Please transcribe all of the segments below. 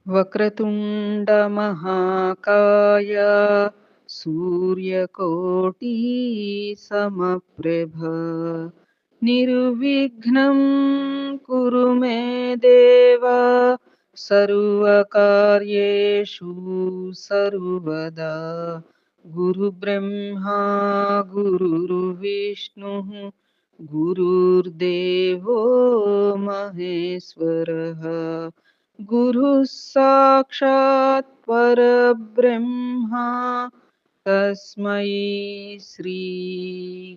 వక్రతుండ మహాకాయ సూర్యకోటి సమప్రభ నిర్విఘ్నం కురు మే దేవ సర్వకార్యేషు సర్వదా గురు బ్రహ్మా గురుర్విష్ణు గురుర్దేవో మహేశ్వరః గురుః సాక్షాత్ పరబ్రహ్మ తస్మై శ్రీ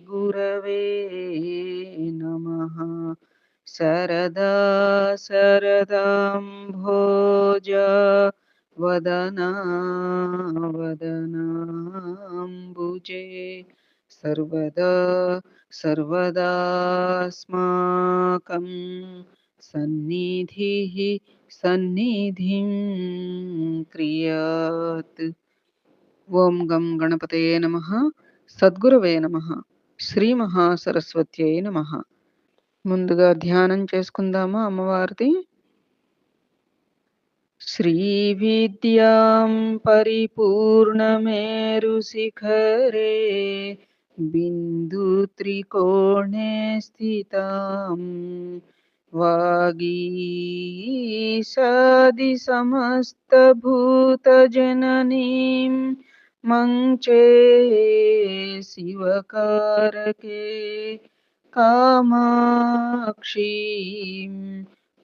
గురవే నమః. శరదా శరదాంభోజ వదనా వదనాంబుజే సర్వదా సర్వదాస్మాకం సన్నిధిః సన్నిధిం క్రియాత్. ఓం గం గణపతయే నమః. సద్గురవే నమః. శ్రీ మహాసరస్వత్యై నమః. ముందుగా ధ్యానం చేసుకుందామా అమ్మవారిది. శ్రీ విద్యాం పరిపూర్ణమేరు శిఖరే బిందు త్రికోణే స్థితాం వాగీశాది సమస్త భూత జననీం మంచే శివకారకే కామాక్షీం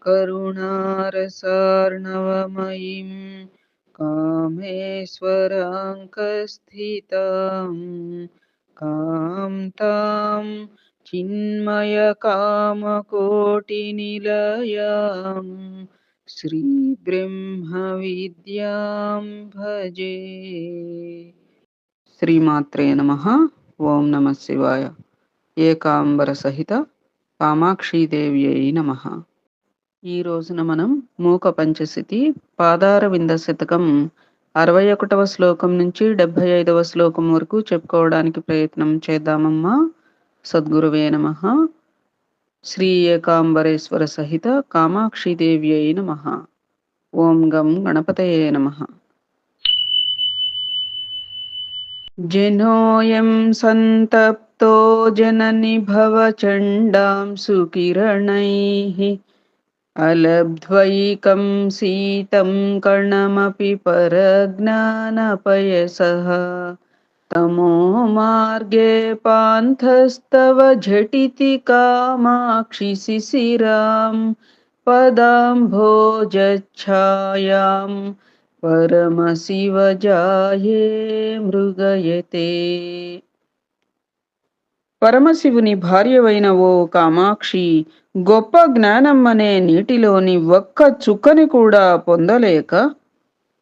కరుణారసార్ణవమయీం కామేశ్వరాంకస్థితాం కాంతాం చిన్మయ కామకోటినిలయాం శ్రీ బ్రహ్మ విద్యాం భజే. శ్రీమాత్రే నమః. ఓం నమః శివాయ. ఏకాంబర సహిత కామాక్షీదేవ్యై నమః. ఈ రోజున మనం మూక పంచశతి పాదార వింద శతకం 61వ శ్లోకం నుంచి 75వ శ్లోకం వరకు చెప్పుకోవడానికి ప్రయత్నం చేద్దామమ్మా. సద్గురువే నమః. శ్రీ ఏకాంబరేశ్వర సహిత కామాక్షీదేవ్యై నమః. ఓం గం గణపతయే నమః. జనోయం సంతప్తో జనని భవచండాం సుకిరణైః అలబ్ధ్వైకం సీతం కణమపి పరజ్ఞానపయసః తమో మార్గే పాంథస్తవ ఝటితి కామాక్షి శిశిరాం పదాంభోజఛాయాం పరమశివ జాయే మృగయతే. పరమశివుని భార్యవైన ఓ కామాక్షి, గొప్ప జ్ఞానం అనే నీటిలోని ఒక్క చుక్కని కూడా పొందలేక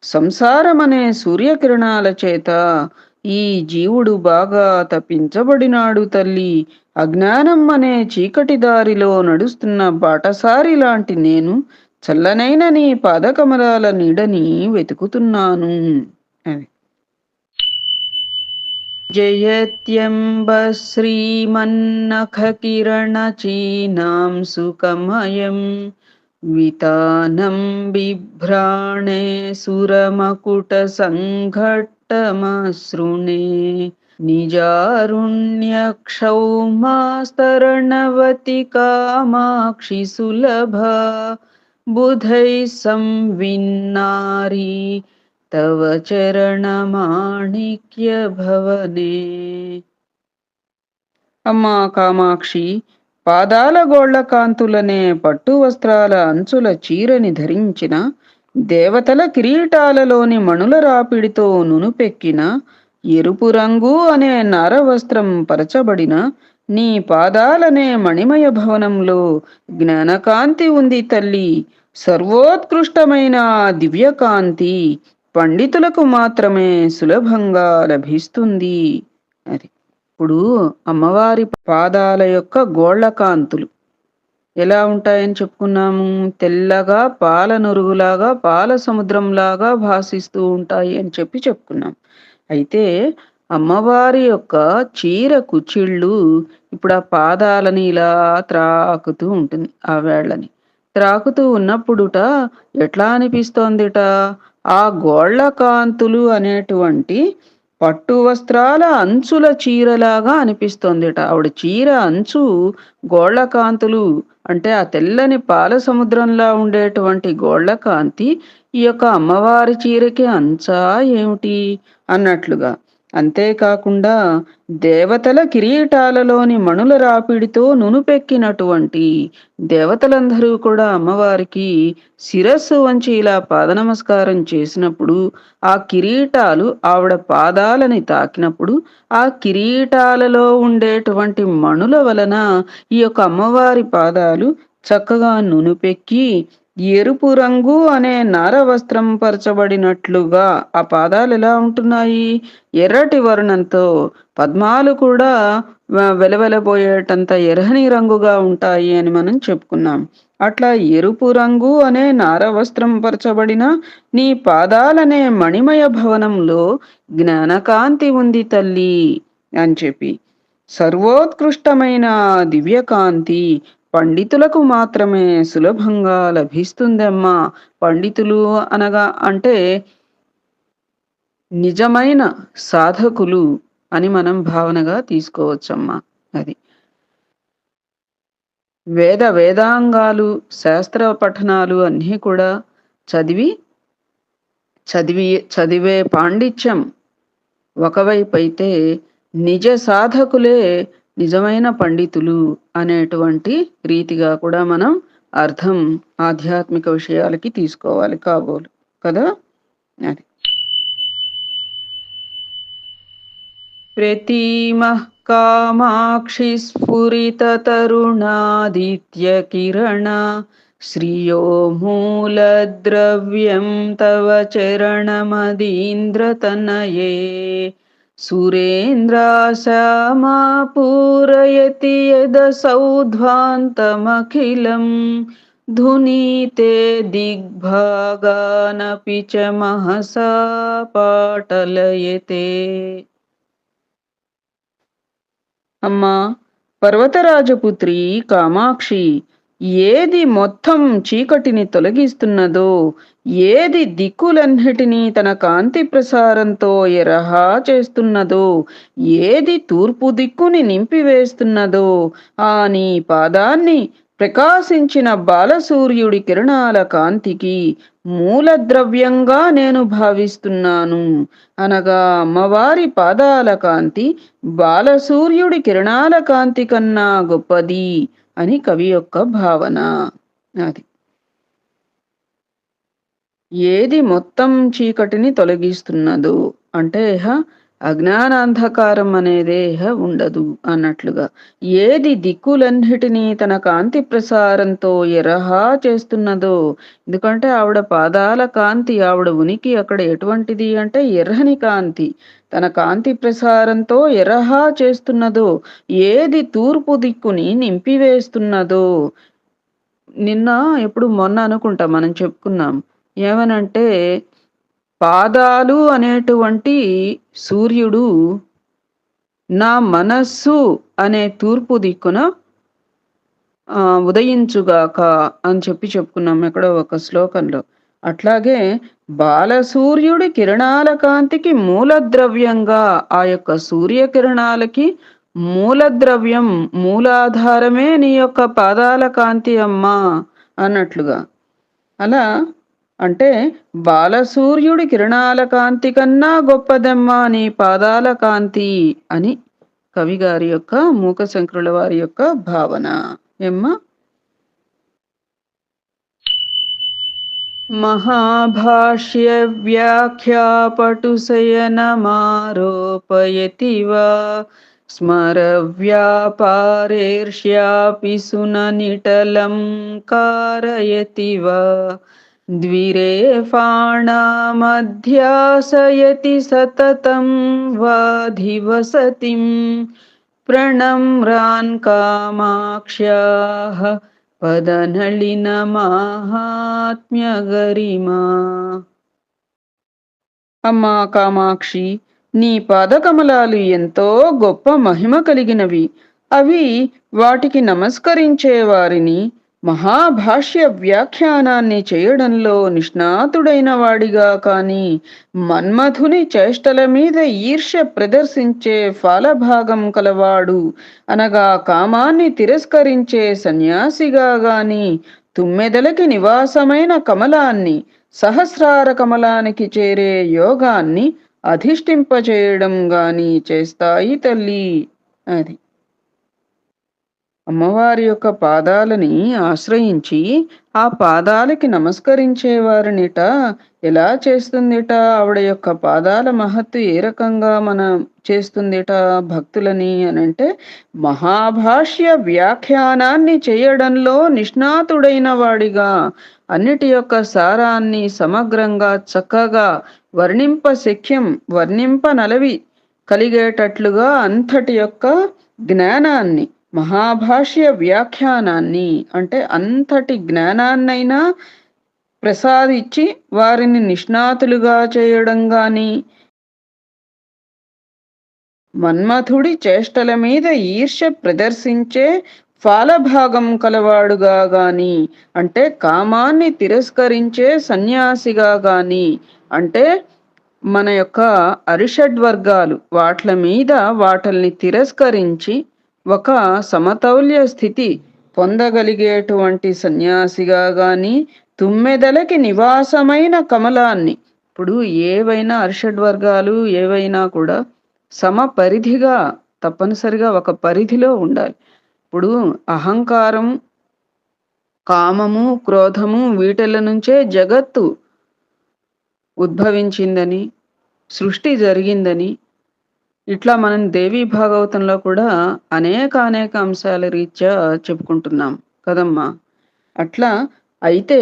సంసారమనే సూర్యకిరణాల చేత ఈ జీవుడు బాగా తప్పించబడినాడు తల్లి. అజ్ఞానం అనే చీకటి దారిలో నడుస్తున్న బాటసారి లాంటి నేను చల్లనైన నీ పాదకమలాల నీడని వెతుకుతున్నాను. జయత్యంబ శ్రీమన్నఖకిరణచీనాం సుకమయం వితానం బిభ్రాణే సురమకుట సంఘట్టమసృణే నిజారుణ్యక్షౌమాస్తరణవతి కామాక్షి సులభా బుధై సంవిన్నారీ తవ చరణమాణిక్య భవనే. అమ్మా కామాక్షి, పాదాల గోళ్ల కాంతులనే పట్టు వస్త్రాల అంచుల చీరని ధరించిన, దేవతల కిరీటాలలోని మణుల రాపిడితో నునుపెక్కిన, ఎరుపు రంగు అనే నారవస్త్రం పరచబడిన నీ పాదాలనే మణిమయ భవనంలో జ్ఞానకాంతి ఉంది తల్లి. సర్వోత్కృష్టమైన దివ్యకాంతి పండితులకు మాత్రమే సులభంగా లభిస్తుంది. అది ఇప్పుడు అమ్మవారి పాదాల యొక్క గోళ్ల కాంతులు ఎలా ఉంటాయని చెప్పుకున్నాము. తెల్లగా పాల నురుగులాగా పాల సముద్రంలాగా భాసిస్తూ ఉంటాయి అని చెప్పుకున్నాం. అయితే అమ్మవారి యొక్క చీర కుచ్చిళ్ళు ఇప్పుడు ఆ పాదాలని ఇలా త్రాకుతూ ఉంటుంది, ఆ వేళ్ళని. త్రాకుతూ ఉన్నప్పుడుట ఎట్లా అనిపిస్తోందిట, ఆ గోళ్ళ కాంతులు అనేటువంటి పట్టు వస్త్రాల అంచుల చీరలాగా అనిపిస్తోందిట. ఆవిడ చీర అంచు గోళ్ళ కాంతులు అంటే ఆ తెల్లని పాల సముద్రంలా ఉండేటువంటి గోళ్ళ కాంతి ఈ యొక్క అమ్మవారి చీరకి అంచా ఏమిటి అన్నట్లుగా. అంతేకాకుండా దేవతల కిరీటాలలోని మణుల రాపిడితో నునుపెక్కినటువంటి దేవతలందరూ కూడా అమ్మవారికి శిరస్సు వంచి ఇలా పాదనమస్కారం చేసినప్పుడు, ఆ కిరీటాలు ఆవిడ పాదాలని తాకినప్పుడు, ఆ కిరీటాలలో ఉండేటువంటి మణుల వలన ఈ యొక్క అమ్మవారి పాదాలు చక్కగా నునుపెక్కి, ఎరుపు రంగు అనే నార వస్త్రం పరచబడినట్లుగా ఆ పాదాలెలా ఉంటున్నాయి? ఎర్రటి వర్ణంతో, పద్మాలు కూడా వెలవెలబోయేటంత ఎర్రని రంగుగా ఉంటాయి అని మనం చెప్పుకున్నాం. అట్లా ఎరుపు రంగు అనే నారవస్త్రం పరచబడిన నీ పాదాలనే మణిమయ భవనంలో జ్ఞానకాంతి ఉంది తల్లి అని చెప్పి. సర్వోత్కృష్టమైన దివ్యకాంతి పండితులకు మాత్రమే సులభంగా లభిస్తుందమ్మా. పండితులు అనగా అంటే నిజమైన సాధకులు అని మనం భావనగా తీసుకోవచ్చమ్మా. అది. వేదాంగాలు, శాస్త్ర పఠనాలు అన్నీ కూడా చదివి, చదివే పాండిత్యం ఒకవైపైతే నిజ సాధకులే నిజమైన పండితులు అనేటువంటి రీతిగా కూడా మనం అర్థం ఆధ్యాత్మిక విషయాలకి తీసుకోవాలి కాబోలు కదా. అది. ప్రతిమః కామాక్షి స్ఫురితతరుణాదిత్యకిరణ శ్రియో మూలద్రవ్యం తవ చరణమదీంద్రతనయే సురేంద్రాశామా పూరయతి యదసౌధ్వాంతమఖిలం ధునీతే దిగ్భాగానపి చ మహసా పాటలయతే. అమ్మా పర్వతరాజపుత్రి కామాక్షి, ఏది మొత్తం చీకటిని తొలగిస్తున్నదో, ఏది దిక్కులన్నిటినీ తన కాంతి ప్రసారంతో ఎరహా చేస్తున్నదో, ఏది తూర్పు దిక్కుని నింపివేస్తున్నదో, ఆ నీ పాదాన్ని ప్రకాశించిన బాలసూర్యుడి కిరణాల కాంతికి మూలద్రవ్యంగా నేను భావిస్తున్నాను. అనగా అమ్మవారి పాదాల కాంతి బాలసూర్యుడి కిరణాల కాంతి కన్నా గొప్పది అని కవి యొక్క భావన. అది. ఏది మొత్తం చీకటిని తొలగిస్తున్నదో అంటే అజ్ఞానాంధకారం అనేదే ఉండదు అన్నట్లుగా. ఏది దిక్కులన్నిటినీ తన కాంతి ప్రసారంతో ఎరహా చేస్తున్నదో, ఎందుకంటే ఆవిడ పాదాల కాంతి, ఆవిడ ఉనికి అక్కడ ఎటువంటిది అంటే ఎర్రని కాంతి. తన కాంతి ప్రసారంతో ఎరహా చేస్తున్నదో, ఏది తూర్పు దిక్కుని నింపివేస్తున్నదో. నిన్న ఎప్పుడు మొన్న అనుకుంటా మనం చెప్పుకున్నాం ఏమనంటే, పాదాలు అనేటువంటి సూర్యుడు నా మనస్సు అనే తూర్పు దిక్కున ఉదయించుగాక అని చెప్పుకున్నాం ఎక్కడో ఒక శ్లోకంలో. అట్లాగే బాలసూర్యుడి కిరణాల కాంతికి మూలద్రవ్యంగా ఆ యొక్క సూర్యకిరణాలకి మూలద్రవ్యం, మూలాధారమే నీ యొక్క పాదాల కాంతి అమ్మా అన్నట్లుగా. అలా అంటే బాలసూర్యుడి కిరణాల కాంతి కన్నా గొప్పదమ్మా నీ పాదాల కాంతి అని కవిగారి యొక్క మూకశంకరుల వారి యొక్క భావన. ఏమ్మా? మహాభాష్య వ్యాఖ్యాపటుశయనమారోపయతి వా స్మర వ్యాపారేర్ష్యాపి సుననిటలం కారయతి వా ద్విరేఫాణామధ్యాసయతి సతతం వాధివసతిం ప్రణమ్రాన్ కామాక్ష్యాః పదనళిన మాహాత్మ్య గరిమా. అమ్మా కామాక్షి, నీ పాదకమలాలు ఎంతో గొప్ప మహిమ కలిగినవి. అవి వాటికి నమస్కరించే వారిని మహాభాష్య వ్యాఖ్యానాన్ని చేయడంలో నిష్ణాతుడైన వాడిగా కాని మన్మథుని చేష్టల మీద ఈర్ష్య ప్రదర్శించే ఫలభాగం కలవాడు అనగా కామాన్ని తిరస్కరించే సన్యాసిగా గాని తుమ్మెదలకి నివాసమైన కమలాన్ని సహస్రార కమలానికి చేరే యోగాన్ని అధిష్ఠింపచేయడం గాని చేస్తాయి తల్లి. అది అమ్మవారి యొక్క పాదాలని ఆశ్రయించి ఆ పాదాలకి నమస్కరించేవారినిట ఎలా చేస్తుందిట, ఆవిడ యొక్క పాదాల మహత్తు ఏ రకంగా చేస్తుందిట భక్తులని అనంటే, మహాభాష్య వ్యాఖ్యానాన్ని చేయడంలో నిష్ణాతుడైన వాడిగా అన్నిటి యొక్క సారాన్ని సమగ్రంగా చక్కగా వర్ణింపనలవి కలిగేటట్లుగా అంతటి యొక్క జ్ఞానాన్ని, మహాభాష్య వ్యాఖ్యానాన్ని అంటే అంతటి జ్ఞానాన్నైనా ప్రసాదించి వారిని నిష్ణాతులుగా చేయడం గాని, మన్మథుడి చేష్టల మీద ఈర్ష్య ప్రదర్శించే ఫాలభాగం కలవాడుగా గాని, అంటే కామాన్ని తిరస్కరించే సన్యాసిగా గాని, అంటే మన యొక్క అరిషడ్వర్గాలు వాటిల్ని తిరస్కరించి ఒక సమతౌల్య స్థితి పొందగలిగేటువంటి సన్యాసిగా గాని, తుమ్మెదలకి నివాసమైన కమలాన్ని, ఇప్పుడు ఏవైనా అరిషడ్వర్గాలు ఏవైనా కూడా సమపరిధిగా తప్పనిసరిగా ఒక పరిధిలో ఉండాలి. ఇప్పుడు అహంకారం, కామము, క్రోధము వీటిల నుంచే జగత్తు ఉద్భవించిందని, సృష్టి జరిగిందని ఇట్లా మనం దేవీ భాగవతంలో కూడా అనేక అంశాల రీత్యా చెప్పుకుంటున్నాం కదమ్మా. అట్లా అయితే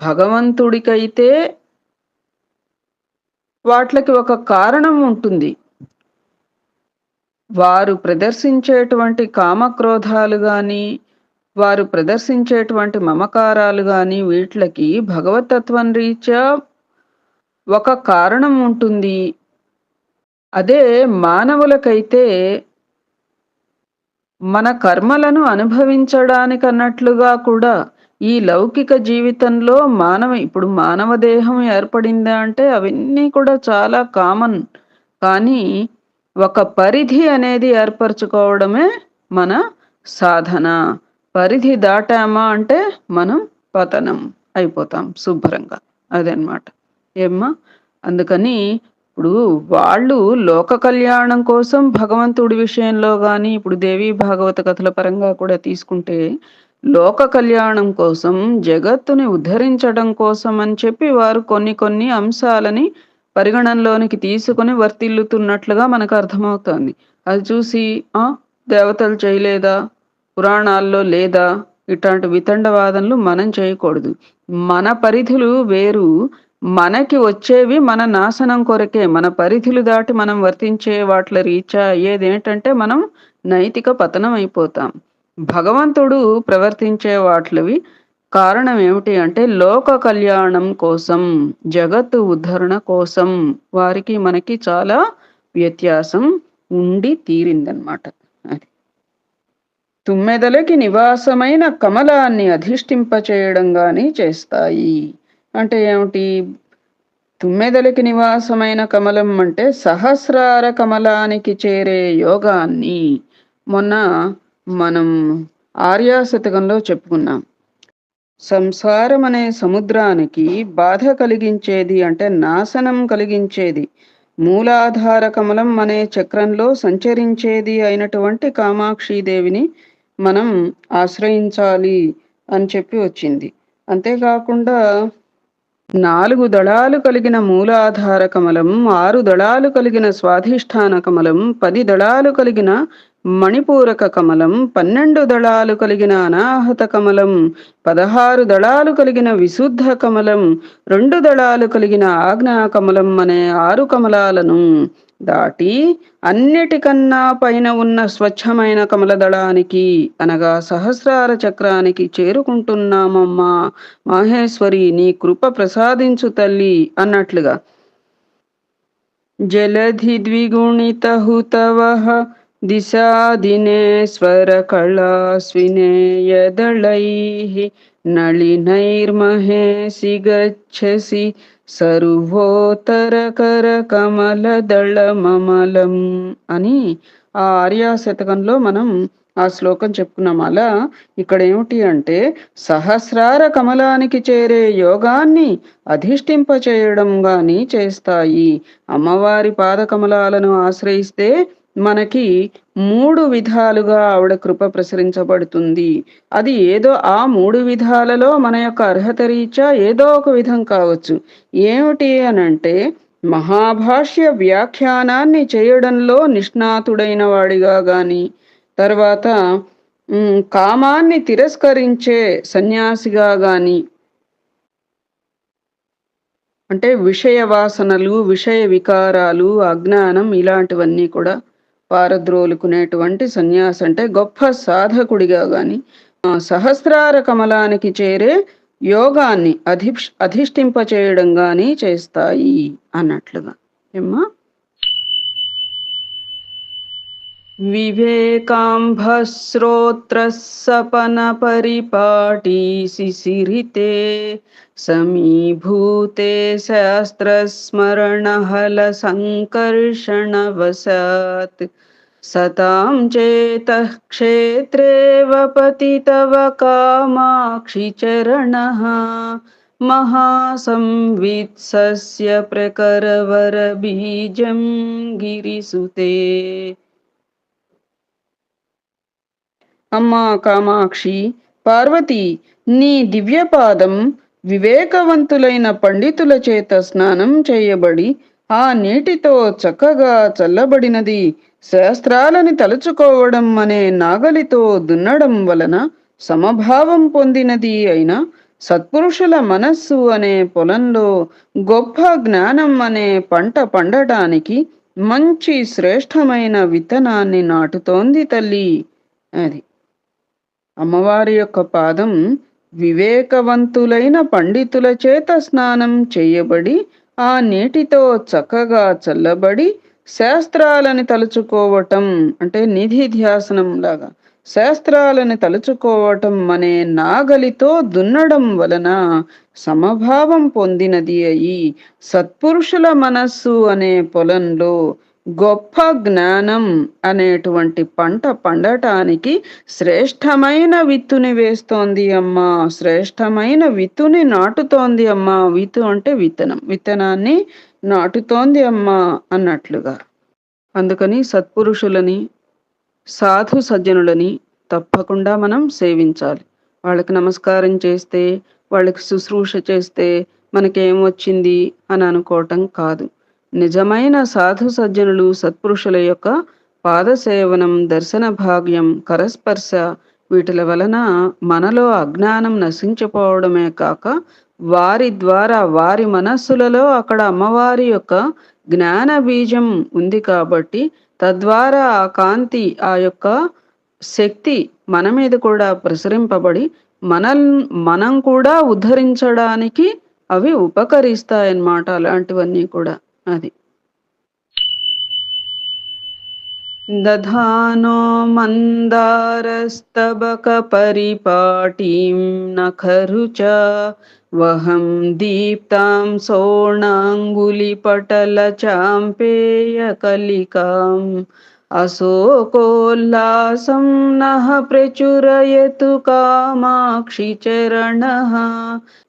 భగవంతుడికైతే వాట్లకి ఒక కారణం ఉంటుంది. వారు ప్రదర్శించేటువంటి కామక్రోధాలు గాని, వారు ప్రదర్శించేటువంటి మమకారాలు గాని వీట్లకి భగవతత్వం రీత్యా ఒక కారణం ఉంటుంది. అదే మానవులకైతే మన కర్మలను అనుభవించడానికన్నట్లుగా కూడా ఈ లౌకిక జీవితంలో ఇప్పుడు మానవ దేహం ఏర్పడిందా అంటే అవన్నీ కూడా చాలా కామన్. కానీ ఒక పరిధి అనేది ఏర్పరచుకోవడమే మన సాధన. పరిధి దాటామా అంటే మనం పతనం అయిపోతాం శుభ్రంగా. అదనమాట ఏమ్మా. అందుకని ఇప్పుడు వాళ్ళు లోక కళ్యాణం కోసం భగవంతుడి విషయంలో గాని, ఇప్పుడు దేవీ భాగవత కథల పరంగా కూడా తీసుకుంటే లోక కళ్యాణం కోసం, జగత్తుని ఉద్ధరించడం కోసం అని చెప్పి వారు కొన్ని అంశాలని పరిగణనలోనికి తీసుకొని వర్తిల్లుతున్నట్లుగా మనకు అర్థమవుతోంది. అది చూసి దేవతలు చేయలేదా, పురాణాల్లో లేదా, ఇట్లాంటి వితండవాదనలు మనం చేయకూడదు. మన పరిధులు వేరు, మనకి వచ్చేవి మన నాశనం కొరకే. మన పరిధులు దాటి మనం వర్తించే వాట్ల రీత్యా అయ్యేదేంటంటే మనం నైతిక పతనం అయిపోతాం. భగవంతుడు ప్రవర్తించే వాట్లవి కారణం ఏమిటి అంటే లోక కళ్యాణం కోసం, జగత్తు ఉద్ధరణ కోసం. వారికి మనకి చాలా వ్యత్యాసం ఉండి తీరిందనమాట. అది తుమ్మెదలకి నివాసమైన కమలాన్ని అధిష్ఠింపచేయడం గాని చేస్తాయి. అంటే ఏమిటి? తుమ్మెదలకి నివాసమైన కమలం అంటే సహస్రార కమలానికి చేరే యోగాన్ని మొన్న మనం ఆర్యాశతకంలో చెప్పుకున్నాం. సంసారం అనే సముద్రానికి బాధ కలిగించేది అంటే నాశనం కలిగించేది మూలాధార కమలం అనే చక్రంలో సంచరించేది అయినటువంటి కామాక్షిదేవిని మనం ఆశ్రయించాలి అని చెప్పి వచ్చింది. అంతేకాకుండా 4 దళాలు కలిగిన మూలాధార కమలం, 6 దళాలు కలిగిన స్వాధిష్టాన కమలం, 10 దళాలు కలిగిన మణిపూరక కమలం, 12 దళాలు కలిగిన అనాహత కమలం, 16 దళాలు కలిగిన విశుద్ధ కమలం, 2 దళాలు కలిగిన ఆజ్ఞా కమలం అనే 6 కమలాలను దాటి అన్నిటికన్నా పైన ఉన్న స్వచ్ఛమైన కమలదళానికి అనగా సహస్రార చక్రానికి చేరుకుంటున్నామమ్మా మాహేశ్వరి, నీ కృప ప్రసాదించు తల్లి అన్నట్లుగా. జలధి ద్విగుణిత హుతవః दिशादिनेश्वरकलास्विनेयदलैः नलिनैर्महेशि गच्छसि సర్వోత్తరకరకమలదళమమలం అని ఆ ఆర్యా శతకంలో మనం ఆ శ్లోకం చెప్పుకున్నాం. అలా ఇక్కడ ఏమిటి అంటే సహస్రార కమలానికి చేరే యోగాన్ని అధిష్ఠింపచేయడం గాని చేస్తాయి. అమ్మవారి పాదకమలాలను ఆశ్రయిస్తే మనకి 3 విధాలుగా ఆవిడ కృప ప్రసరించబడుతుంది. అది ఏదో ఆ 3 విధాలలో మన యొక్క అర్హత రీత్యా ఏదో ఒక విధం కావచ్చు. ఏమిటి అనంటే మహాభాష్య వ్యాఖ్యానాన్ని చేయడంలో నిష్ణాతుడైన వాడిగా గాని, తర్వాత కామాన్ని తిరస్కరించే సన్యాసిగా గాని, అంటే విషయ వాసనలు, విషయ వికారాలు, అజ్ఞానం ఇలాంటివన్నీ కూడా పారద్రోలుకునేటువంటి సన్యాసి అంటే గొప్ప సాధకుడిగా గాని, సహస్రార కమలానికి చేరే యోగాన్ని అధిష్ఠింపచేయడం గాని చేస్తాయి అన్నట్లుగా. ఏమ్మా? వివేకాంభస్రోత్ర సపన పరిపాటీ శిశిరితే సమీభూతే శాస్త్రస్మరణహల సంకర్షణవశాత్ సతాం చేతః క్షేత్రే వపతి తవ కామాక్షి చరణః మహాసంవిత్సస్య ప్రకరవర బీజం గిరిసుతే. అమ్మా కామాక్షి, పార్వతి, నీ దివ్యపాదం వివేకవంతులైన పండితుల చేత స్నానం చేయబడి ఆ నీటితో చక్కగా చల్లబడినది. శాస్త్రాలని తలుచుకోవడం అనే నాగలితో దున్నడం వలన సమభావం పొందినది అయిన సత్పురుషుల మనస్సు అనే పొలంలో గొప్ప జ్ఞానం అనే పంట పండటానికి మంచి శ్రేష్టమైన విత్తనాన్ని నాటుతోంది తల్లి. అది అమ్మవారి యొక్క పాదం వివేకవంతులైన పండితుల చేత స్నానం చేయబడి ఆ నీటితో చక్కగా చల్లబడి శాస్త్రాలని తలుచుకోవటం అంటే నిధి ధ్యాసనం లాగా శాస్త్రాలని తలుచుకోవటం అనే నాగలితో దున్నడం వలన సమభావం పొందినది అయి సత్పురుషుల మనస్సు అనే పొలంలో గొప్ప జ్ఞానం అనేటువంటి పంట పండటానికి శ్రేష్టమైన విత్తుని వేస్తోంది అమ్మా. శ్రేష్టమైన విత్తుని నాటుతోంది అమ్మా. విత్తు అంటే విత్తనం, విత్తనాన్ని నాటుతోంది అమ్మా అన్నట్లుగా. అందుకని సత్పురుషులని, సాధు సజ్జనులని తప్పకుండా మనం సేవించాలి. వాళ్ళకి నమస్కారం చేస్తే, వాళ్ళకి శుశ్రూష చేస్తే మనకేమొచ్చింది అని అనుకోవటం కాదు. నిజమైన సాధు సజ్జనులు సత్పురుషుల యొక్క పాదసేవనం, దర్శన భాగ్యం, కరస్పర్శ వీటిల వలన మనలో అజ్ఞానం నశించిపోవడమే కాక వారి ద్వారా వారి మనస్సులలో అక్కడ అమ్మవారి యొక్క జ్ఞాన బీజం ఉంది కాబట్టి తద్వారా ఆ కాంతి, ఆ యొక్క శక్తి మన మీద కూడా ప్రసరింపబడి మనం కూడా ఉద్ధరించడానికి అవి ఉపకరిస్తాయన్నమాట. అలాంటివన్నీ కూడా. అది దధానో మందారస్తబక పరిపాటీం నఖరుచ వహం దీప్తాం సోణాంగులిపటల చాంపేయ కలికాం అశోకోల్లాసం నః ప్రచురయతు కామాక్షి చరణః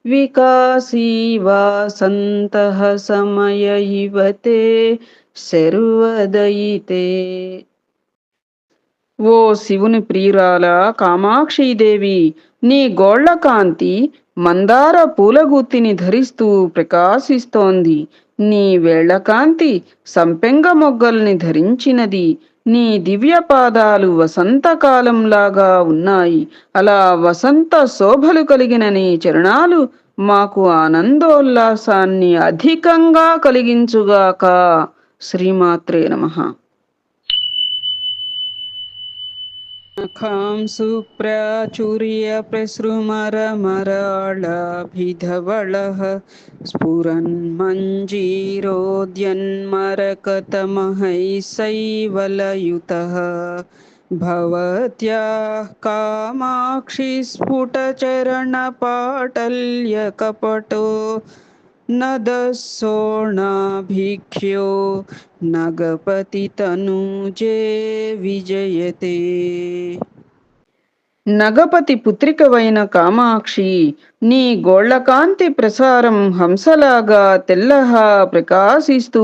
వికాసీ వాసంతః సమయ ఇవతే శర్వదయితే. ఓ శివుని ప్రియురాల కామాక్షీదేవి, నీ గోళ్ల కాంతి మందార పూలగుత్తిని ధరిస్తూ ప్రకాశిస్తోంది. నీ వేళ్ల కాంతి సంపెంగ మొగ్గల్ని ధరించినది. నీ దివ్య పాదాలు వసంతకాలంలాగా ఉన్నాయి. అలా వసంత శోభలు కలిగిన నీ చరణాలు మాకు ఆనందోల్లాసాన్ని అధికంగా కలిగించుగాక. శ్రీమాత్రే నమః. ఖాం సుప్రాచుర్య ప్రసృమరమరాళభిధవళః స్ఫురన్మంజీరోద్యన్మరకతమహైసైవలయుతः భవత్యాః కామాక్షి స్ఫుటచరణపాటల్యకపటో నదస్సోణాభిఖ్యో నగపతితనూజే విజయతే. నగపతి పుత్రికవైన కామాక్షి, నీ గోళ్లకాంతి ప్రసారం హంసలాగా తెల్లగా ప్రకాశిస్తూ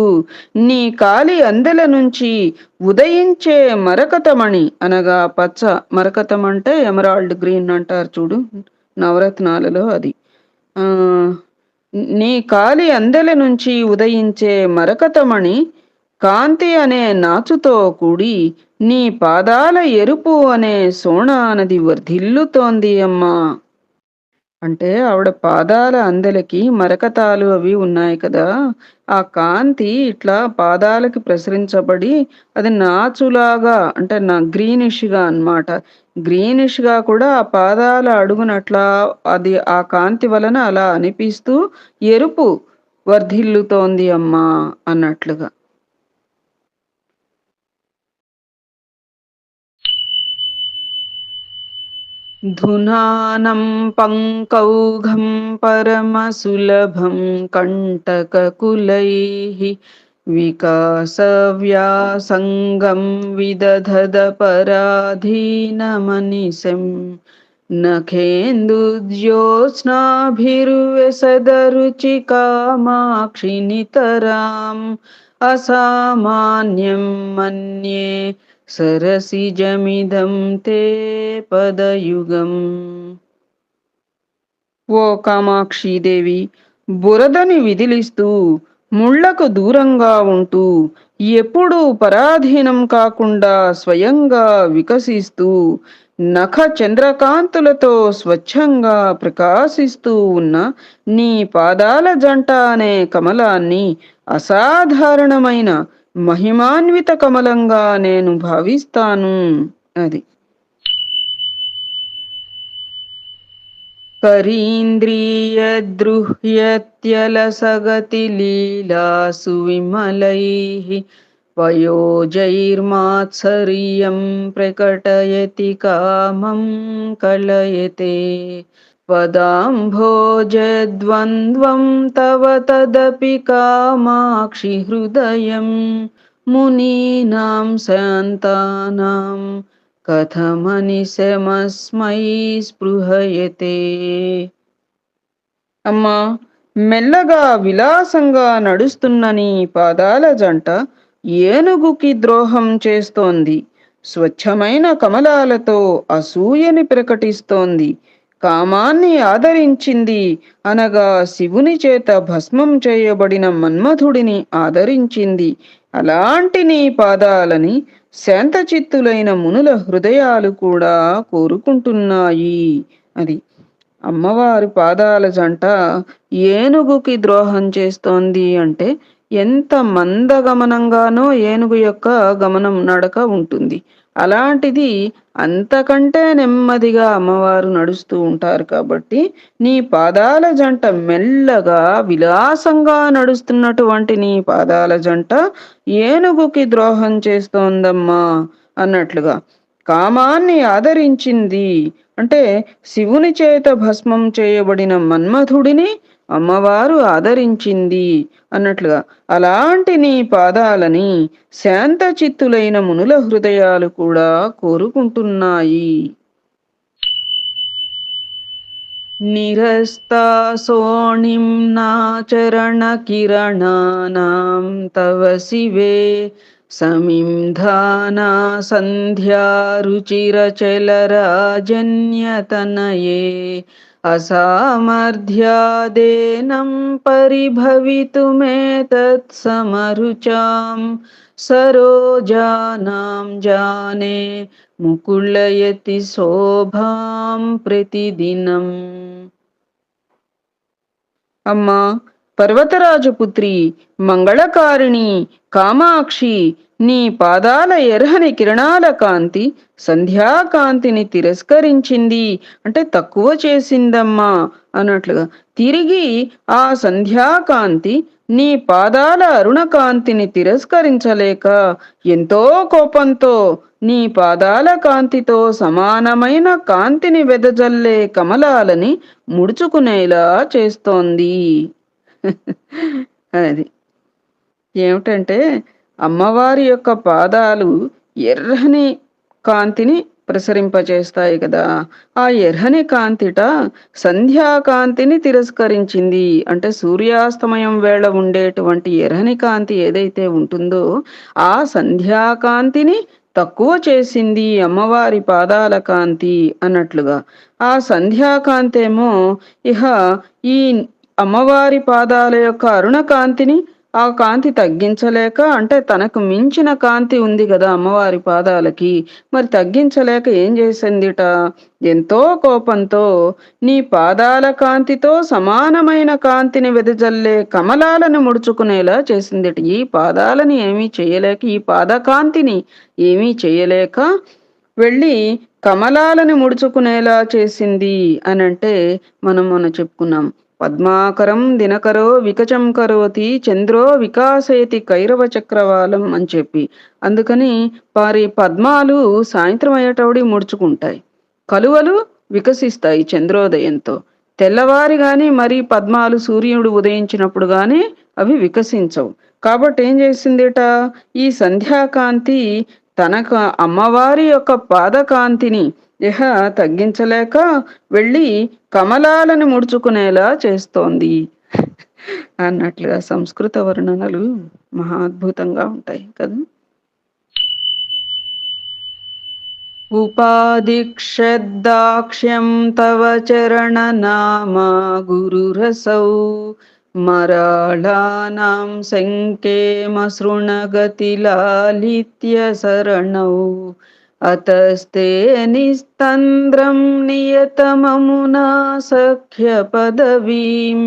నీ కాలి అందెల నుంచి ఉదయించే మరకతమణి అనగా పచ్చ, మరకతం అంటే ఎమరాల్డ్ గ్రీన్ అంటారు చూడు నవరత్నాలలో అది. ఆ నీ కాలి అందెల నుంచి ఉదయించే మరకతమణి కాంతి అనే నాచుతో కూడి నీ పాదాల ఎరుపు అనే సోనా నది వర్ధిల్లుతోంది అమ్మా. అంటే ఆవిడ పాదాల అందెలకి మరకతాలు అవి ఉన్నాయి కదా, ఆ కాంతి ఇట్లా పాదాలకి ప్రసరించబడి అది నాచులాగా అంటే నా గ్రీనిష్ గా అన్నమాట. గ్రీనిష్ గా కూడా ఆ పాదాల అడుగునట్లా అది ఆ కాంతి వలన అలా అనిపిస్తూ ఎరుపు వర్ధిల్లుతోంది అమ్మా అన్నట్లుగా. ధునానం పంకౌఘం పరమసులభం కంటకకులైః వికాసవ్యాసంగం విదధద పరాధీనమనిశం నఖేందుజ్యోత్స్నాభిర్వ్యసదరుచి కామాక్షి నితరాం అసామాన్యం మన్యే సరసిజమిదం తే పదయుగం. ఓ కామాక్షీదేవి, బురదని విదిలిస్తూ ముళ్లకు దూరంగా ఉంటూ ఎప్పుడూ పరాధీనం కాకుండా స్వయంగా వికసిస్తూ నఖ చంద్రకాంతులతో స్వచ్ఛంగా ప్రకాశిస్తూ ఉన్న నీ పాదాల జంట అనే కమలాన్ని అసాధారణమైన మహిమాన్విత కమలంగా నేను భావిస్తాను. అది కరీంద్రియద్రుహ్యత్యలసగతి లీలాసు విమలైః వయోజైర్మాత్సర్యం ప్రకటయతి కామం కలయతే పదాంభోజద్వంద్వం తవ తదపి కామాక్షి హృదయం మునీనాం శాంతానాం కథమనిశమస్మై స్పృహయతే. అమ్మా, మెల్లగా విలాసంగా నడుస్తున్న నీ పాదాల జంట ఏనుగుకి ద్రోహం చేస్తోంది. స్వచ్ఛమైన కమలాలతో అసూయని ప్రకటిస్తోంది. కామాన్ని ఆదరించింది అనగా శివుని చేత భస్మం చేయబడిన మన్మథుడిని ఆదరించింది. అలాంటి నీ పాదాలని శాంతచిత్తులైన మునుల హృదయాలు కూడా కోరుకుంటున్నాయి. అది అమ్మవారి పాదాల జంట ఏనుగుకి ద్రోహం చేస్తోంది అంటే ఎంత మందగమనంగానో ఏనుగు యొక్క గమనం నడక ఉంటుంది. అలాంటిది అంతకంటే నెమ్మదిగా అమ్మవారు నడుస్తూ ఉంటారు కాబట్టి నీ పాదాల జంట మెల్లగా విలాసంగా నడుస్తున్నటువంటి నీ పాదాల జంట ఏనుగుకి ద్రోహం చేస్తోందమ్మా అన్నట్లుగా. కామాన్ని ఆదరించింది అంటే శివుని చేత భస్మం చేయబడిన మన్మథుడిని అమ్మవారు ఆదరించింది అన్నట్లుగా. అలాంటి నీ పాదాలని శాంతచిత్తులైన మునుల హృదయాలు కూడా కోరుకుంటున్నాయి. నిరస్తాసోణింనా చరణకిరణానాం తవ శివే సమింధానా సంధ్యారుచిరచలరాజన్యతనయే అసామర్థ్యాదేనం పరిభవితుమేతత్సమరుచాం సరోజానాం జానే ముకుళయతి శోభాం ప్రతిదినం. అమ్మా, పర్వతరాజపుత్రి, మంగళకారిణి, కామాక్షి, నీ పాదాల ఎర్రని కిరణాల కాంతి సంధ్యాకాంతిని తిరస్కరించింది, అంటే తక్కువ చేసిందమ్మా అన్నట్లుగా. తిరిగి ఆ సంధ్యాకాంతి నీ పాదాల అరుణకాంతిని తిరస్కరించలేక ఎంతో కోపంతో నీ పాదాల కాంతితో సమానమైన కాంతిని వెదజల్లే కమలాలని ముడుచుకునేలా చేస్తోంది. అది. ఏమిటంటే అమ్మవారి యొక్క పాదాలు ఎర్రని కాంతిని ప్రసరింపచేస్తాయి కదా! ఆ ఎర్రని కాంతిట సంధ్యాకాంతిని తిరస్కరించింది. అంటే సూర్యాస్తమయం వేళ ఉండేటువంటి ఎర్రని కాంతి ఏదైతే ఉంటుందో, ఆ సంధ్యాకాంతిని తక్కువ చేసింది అమ్మవారి పాదాల కాంతి అన్నట్లుగా. ఆ సంధ్యాకాంతేమో ఇహ ఈ అమ్మవారి పాదాల యొక్క అరుణ కాంతిని, ఆ కాంతి తగ్గించలేక, అంటే తనకు మించిన కాంతి ఉంది గదా అమ్మవారి పాదాలకి, మరి తగ్గించలేక ఏం చేసిందిట, ఎంతో కోపంతో నీ పాదాల కాంతితో సమానమైన కాంతిని వెదజల్లే కమలాలను ముడుచుకునేలా చేసిందిట. ఈ పాదాలని ఏమీ చేయలేక, ఈ పాదకాంతిని ఏమీ చేయలేక వెళ్ళి కమలాలను ముడుచుకునేలా చేసింది అనంటే, మనం మొన్న చెప్పుకున్నాం. పద్మాకరం దినకరో వికచం కరోతి చంద్రో వికాసేతి కైరవ చక్రవాలం అని చెప్పి. అందుకని వారి పద్మాలు సాయంత్రం అయ్యేటప్పుడు ముడుచుకుంటాయి, కలువలు వికసిస్తాయి చంద్రోదయంతో. తెల్లవారి గాని మరి పద్మాలు సూర్యుడు ఉదయించినప్పుడు గాని అవి వికసించవు. కాబట్టి ఏం చేసిందిట, ఈ సంధ్యాకాంతి తనకు అమ్మవారి యొక్క పాదకాంతిని ఇహ తగ్గించలేక వెళ్ళి కమలాలను ముడుచుకునేలా చేస్తోంది అన్నట్లుగా సంస్కృత వర్ణనలు మహా అద్భుతంగా ఉంటాయి కదా. ఉపాదిక్షద్దాక్ష్యం తవ చరణ నామా గురురసౌ మరాళానాం సంకేమసృణగతిలాలిత్య శరణౌ అతస్తే నిస్తంద్రం నియతమమునా సఖ్య పదవీం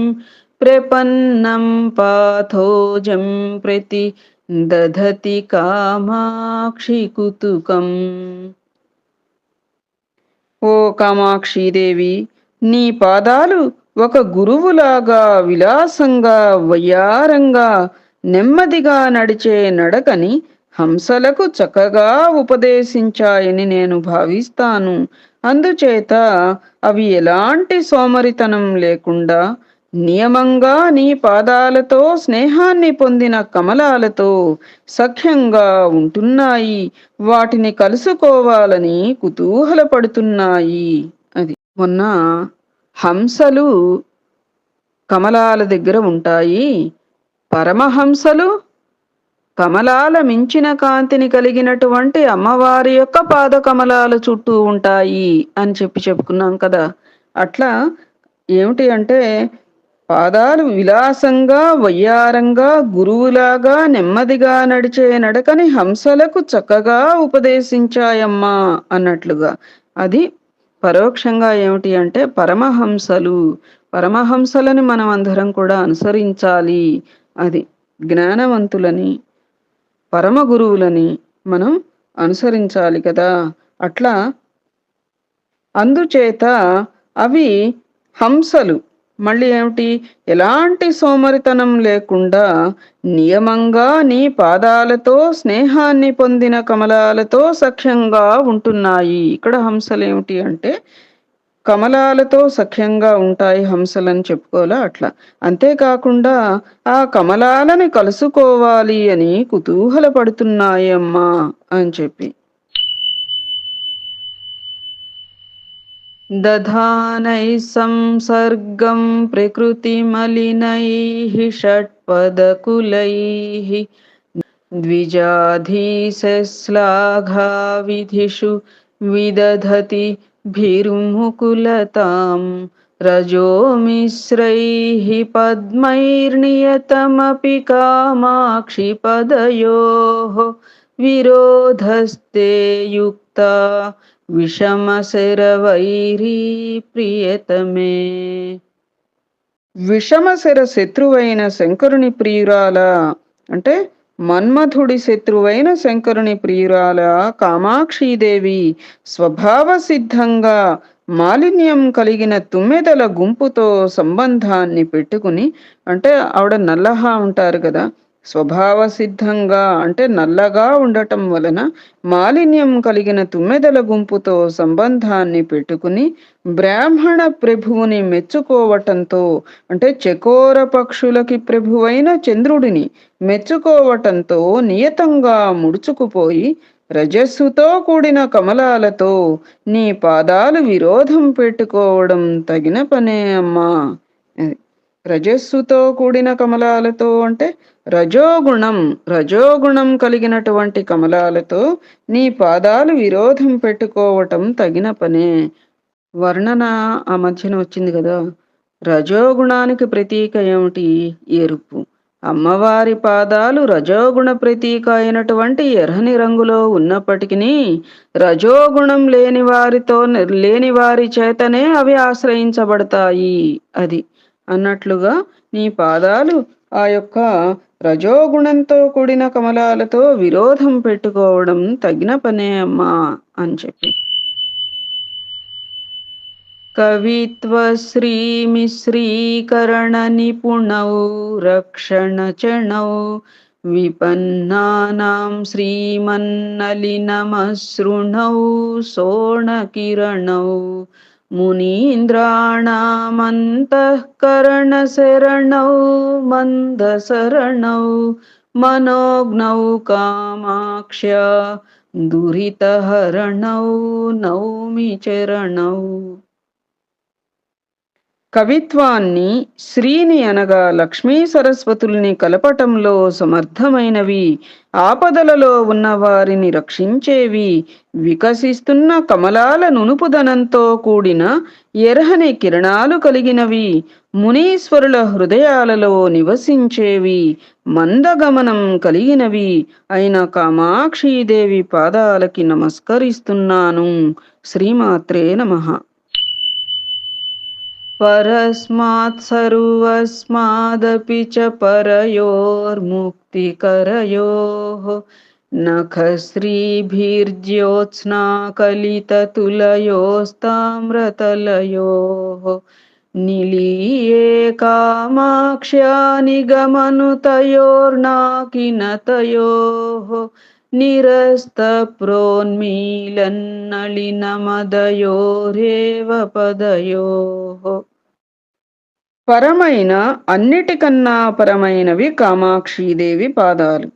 ప్రపన్నం పాథోజం ప్రతి దధతి కామాక్షి కుతుకం. ఓ కామాక్షీదేవి, నీ పాదాలు ఒక గురువులాగా విలాసంగా వయ్యారంగా నెమ్మదిగా నడిచే నడకని హంసలకు చక్కగా ఉపదేశించాయని నేను భావిస్తాను. అందుచేత అవి ఎలాంటి సోమరితనం లేకుండా నియమంగా నీ పాదాలతో స్నేహాన్ని పొందిన కమలాలతో సఖ్యంగా ఉంటున్నాయి, వాటిని కలుసుకోవాలని కుతూహలపడుతున్నాయి. అది మొన్న హంసలు కమలాల దగ్గర ఉంటాయి, పరమహంసలు కమలాల మించిన కాంతిని కలిగినటువంటి అమ్మవారి యొక్క పాద కమలాల చుట్టూ ఉంటాయి అని చెప్పుకున్నాం కదా. అట్లా ఏమిటి అంటే, పాదాలు విలాసంగా వయ్యారంగా గురువులాగా నెమ్మదిగా నడిచే నడకని హంసలకు చక్కగా ఉపదేశించాయమ్మా అన్నట్లుగా. అది పరోక్షంగా ఏమిటి అంటే పరమహంసలు. పరమహంసలని మనం అందరం కూడా అనుసరించాలి. అది జ్ఞానవంతులని పరమ గురువులని మనం అనుసరించాలి కదా. అట్లా అందుచేత అవి హంసలు మళ్ళీ ఏమిటి, ఎలాంటి సోమరితనం లేకుండా నియమంగా నీ పాదాలతో స్నేహాన్ని పొందిన కమలాలతో సఖ్యంగా ఉంటున్నాయి. ఇక్కడ హంసలు ఏమిటి అంటే కమలాలతో సఖ్యంగా ఉంటాయి హంసలని చెప్పుకోవాలా అట్లా. అంతేకాకుండా ఆ కమలాలని కలుసుకోవాలి అని కుతూహలపడుతున్నాయి అమ్మా అని చెప్పి. దధానై సంసర్గం ప్రకృతిమలినైః షట్పదకులైః ద్విజాధీశశ్లాఘా విధిషు విదధతి భిర్ముకులతాం రజో మిశ్రైః పద్మైర్నియతమపి కామాక్షి పదయోః విరోధస్తే యుక్తా విషమశరవైరీ ప్రియతమే. విషమశిర శత్రువైన శంకరుని ప్రియురాల అంటే మన్మథుడి శత్రువైన శంకరుని ప్రియురాల కామాక్షీదేవి స్వభావ సిద్ధంగా మాలిన్యం కలిగిన తుమ్మెదల గుంపుతో సంబంధాన్ని పెట్టుకుని, అంటే ఆవిడ నల్లహా ఉంటారు కదా, స్వభావ సిద్ధంగా అంటే నల్లగా ఉండటం వలన మాలిన్యం కలిగిన తుమ్మెదల గుంపుతో సంబంధాన్ని పెట్టుకుని బ్రాహ్మణ ప్రభువుని మెచ్చుకోవటంతో, అంటే చకోర పక్షులకి ప్రభువైన చంద్రుడిని మెచ్చుకోవటంతో నియతంగా ముడుచుకుపోయి రజస్సుతో కూడిన కమలాలతో నీ పాదాలు విరోధం పెట్టుకోవడం తగిన పనే అమ్మా. అది. రజస్సుతో కూడిన కమలాలతో అంటే రజోగుణం కలిగినటువంటి కమలాలతో నీ పాదాలు విరోధం పెట్టుకోవటం తగిన పనే. వర్ణన ఆ మధ్యన వచ్చింది కదా. రజోగుణానికి ప్రతీక ఏమిటి? ఎరుపు. అమ్మవారి పాదాలు రజోగుణ ప్రతీక అయినటువంటి ఎర్రని రంగులో ఉన్నప్పటికీ రజోగుణం లేని వారి చేతనే అవి ఆశ్రయించబడతాయి. అది అన్నట్లుగా నీ పాదాలు ఆ యొక్క రజోగుణంతో కూడిన కమలాలతో విరోధం పెట్టుకోవడం తగిన పనే అమ్మా అని చెప్పి. కవిత్వ శ్రీమిశ్రీకరణ నిపుణౌ రక్షణ చణౌ విపన్నానాం శ్రీమన్నలినమసృణౌ సోణకిరణౌ మునీంద్రాణామంతఃకరణ శరణౌ మందశరణౌ మనోజ్ఞౌ కామాక్ష్య దురితహరణౌ నౌమి చరణౌ. కవిత్వాన్ని శ్రీని అనగా లక్ష్మీ సరస్వతుల్ని కలపటంలో సమర్థమైనవి, ఆపదలలో ఉన్న వారిని రక్షించేవి, వికసిస్తున్న కమలాల నునుపుదనంతో కూడిన ఎర్రని కిరణాలు కలిగినవి, మునీశ్వరుల హృదయాలలో నివసించేవి, మందగమనం కలిగినవి అయిన కామాక్షీదేవి పాదాలకి నమస్కరిస్తున్నాను. శ్రీమాత్రే నమః. పరస్మాత్ సర్వస్మాదపి చ పరయోర్ముక్తికరయోః నఖశ్రీభిర్జ్యోత్స్నాకలితతులయోస్తామ్రతలయోః నిలీయే కామాక్ష్యా నిగమనుతయోర్నాకినతయోః నిరస్తప్రోన్మీలన్నళినమదయోరేవ పదయోః. పరమైన అన్నిటికన్నా పరమైనవి కామాక్షీదేవి పాదాలు.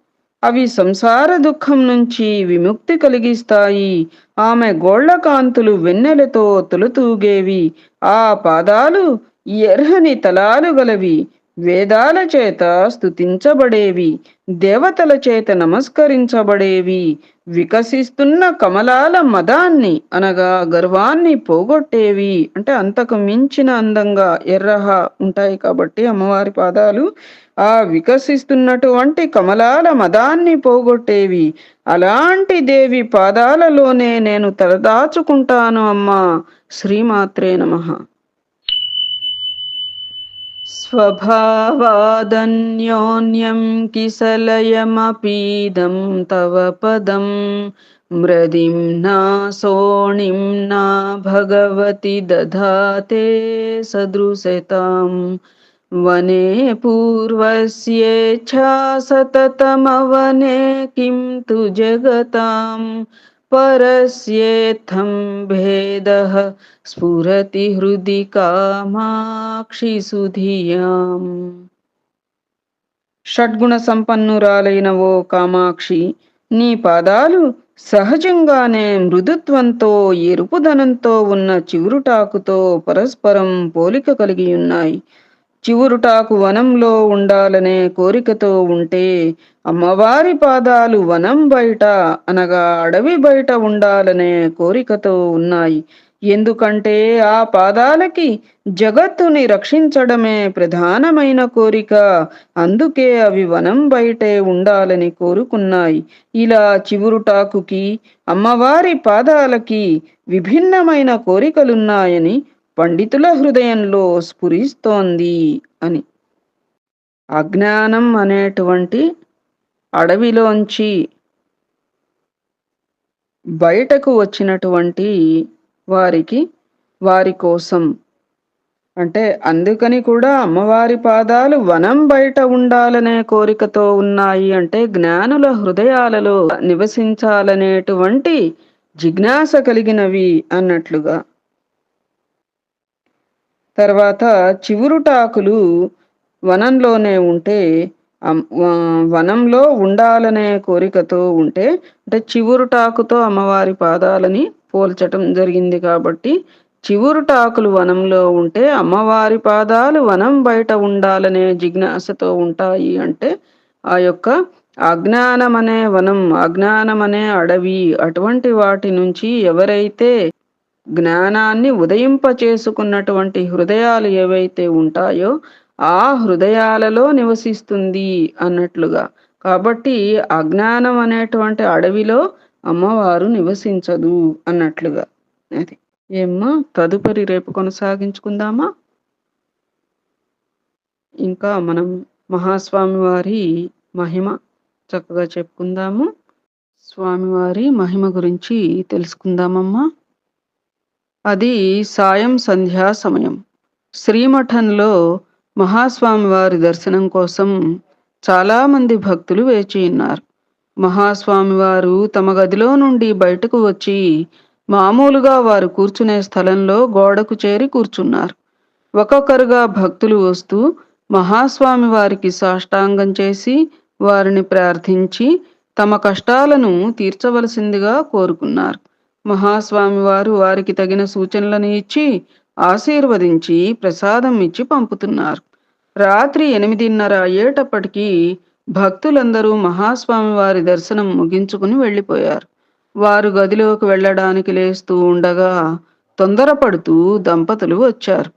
అవి సంసార దుఃఖం నుంచి విముక్తి కలిగిస్తాయి. ఆమె గోళ్ల కాంతులు వెన్నెలతో తొలుతూగేవి. ఆ పాదాలు ఎర్రని తలాలు గలవి, వేదాల చేత స్తుతించబడేవి, దేవతల చేత నమస్కరించబడేవి, వికసిస్తున్న కమలాల మదాన్ని అనగా గర్వాన్ని పోగొట్టేవి. అంటే అంతకు మించిన అందంగా ఎర్రగా ఉంటాయి కాబట్టి అమ్మవారి పాదాలు ఆ వికసిస్తున్నటువంటి కమలాల మదాన్ని పోగొట్టేవి. అలాంటి దేవి పాదాలలోనే నేను తలదాచుకుంటాను అమ్మా. శ్రీమాత్రే నమః. స్వభావాదన్యోన్యం కిసలయమపీదం తవ పదం మృదిం నా సోణిం నా భగవతి దధాతే సదృశతాం వనే పూర్వస్యేచ్ఛా సతతమవనే కిం తు జగతాం పరస్యేత్థం భేదః స్ఫురతి హృది కామాక్షి సుధియాం. షడ్గుణ సంపన్నురాలైన ఓ కామాక్షి, నీ పాదాలు సహజంగానే మృదుత్వంతో ఎరుపుదనంతో ఉన్న చివురుటాకుతో పరస్పరం పోలిక కలిగి ఉన్నాయి. చివురుటాకు వనంలో ఉండాలనే కోరికతో ఉంటే అమ్మవారి పాదాలు వనం బయట అనగా అడవి బయట ఉండాలనే కోరికతో ఉన్నాయి. ఎందుకంటే ఆ పాదాలకి జగత్తుని రక్షించడమే ప్రధానమైన కోరిక. అందుకే అవి వనం బయటే ఉండాలని కోరుకున్నాయి. ఇలా చివురుటాకుకి అమ్మవారి పాదాలకి విభిన్నమైన కోరికలున్నాయని పండితుల హృదయంలో స్ఫురిస్తోంది అని. అజ్ఞానం అనేటువంటి అడవిలోంచి బయటకు వచ్చినటువంటి వారికి, వారి కోసం అంటే అందుకని కూడా అమ్మవారి పాదాలు వనం బయట ఉండాలనే కోరికతో ఉన్నాయి. అంటే జ్ఞానుల హృదయాలలో నివసించాలనేటువంటి జిజ్ఞాస కలిగినవి అన్నట్లుగా. తర్వాత చివురుటాకులు వనంలోనే ఉంటే వనంలో ఉండాలనే కోరికతో ఉంటే అంటే చివురుటాకుతో అమ్మవారి పాదాలని పోల్చటం జరిగింది కాబట్టి చివురుటాకులు వనంలో ఉంటే అమ్మవారి పాదాలు వనం బయట ఉండాలనే జిజ్ఞాసతో ఉంటాయి. అంటే ఆ యొక్క అజ్ఞానమనే వనం, అజ్ఞానమనే అడవి అటువంటి వాటి నుంచి ఎవరైతే జ్ఞానాన్ని ఉదయింపచేసుకున్నటువంటి హృదయాలు ఏవైతే ఉంటాయో ఆ హృదయాలలో నివసిస్తుంది అన్నట్లుగా. కాబట్టి అజ్ఞానం అనేటువంటి అడవిలో అమ్మవారు నివసించదు అన్నట్లుగా. అది. ఏమ్మా తదుపరి రేపు కొనసాగించుకుందామా? ఇంకా మనం మహాస్వామివారి మహిమ చక్కగా చెప్పుకుందాము. స్వామివారి మహిమ గురించి తెలుసుకుందామమ్మా. అది సాయం సంధ్యా సమయం. శ్రీమఠంలో మహాస్వామివారి దర్శనం కోసం చాలామంది భక్తులు వేచి ఉన్నారు. మహాస్వామివారు తమ గదిలో నుండి బయటకు వచ్చి మామూలుగా వారు కూర్చునే స్థలంలో గోడకు చేరి కూర్చున్నారు. ఒక్కొక్కరుగా భక్తులు వస్తూ మహాస్వామి వారికి సాష్టాంగం చేసి వారిని ప్రార్థించి తమ కష్టాలను తీర్చవలసిందిగా కోరుకున్నారు. మహాస్వామి వారు వారికి తగిన సూచనలను ఇచ్చి ఆశీర్వదించి ప్రసాదం ఇచ్చి పంపుతున్నారు. రాత్రి 8:30 అయ్యేటప్పటికీ భక్తులందరూ మహాస్వామి వారి దర్శనం ముగించుకుని వెళ్ళిపోయారు. వారు గదిలోకి వెళ్ళడానికి లేస్తూ ఉండగా తొందరపడుతూ దంపతులు వచ్చారు.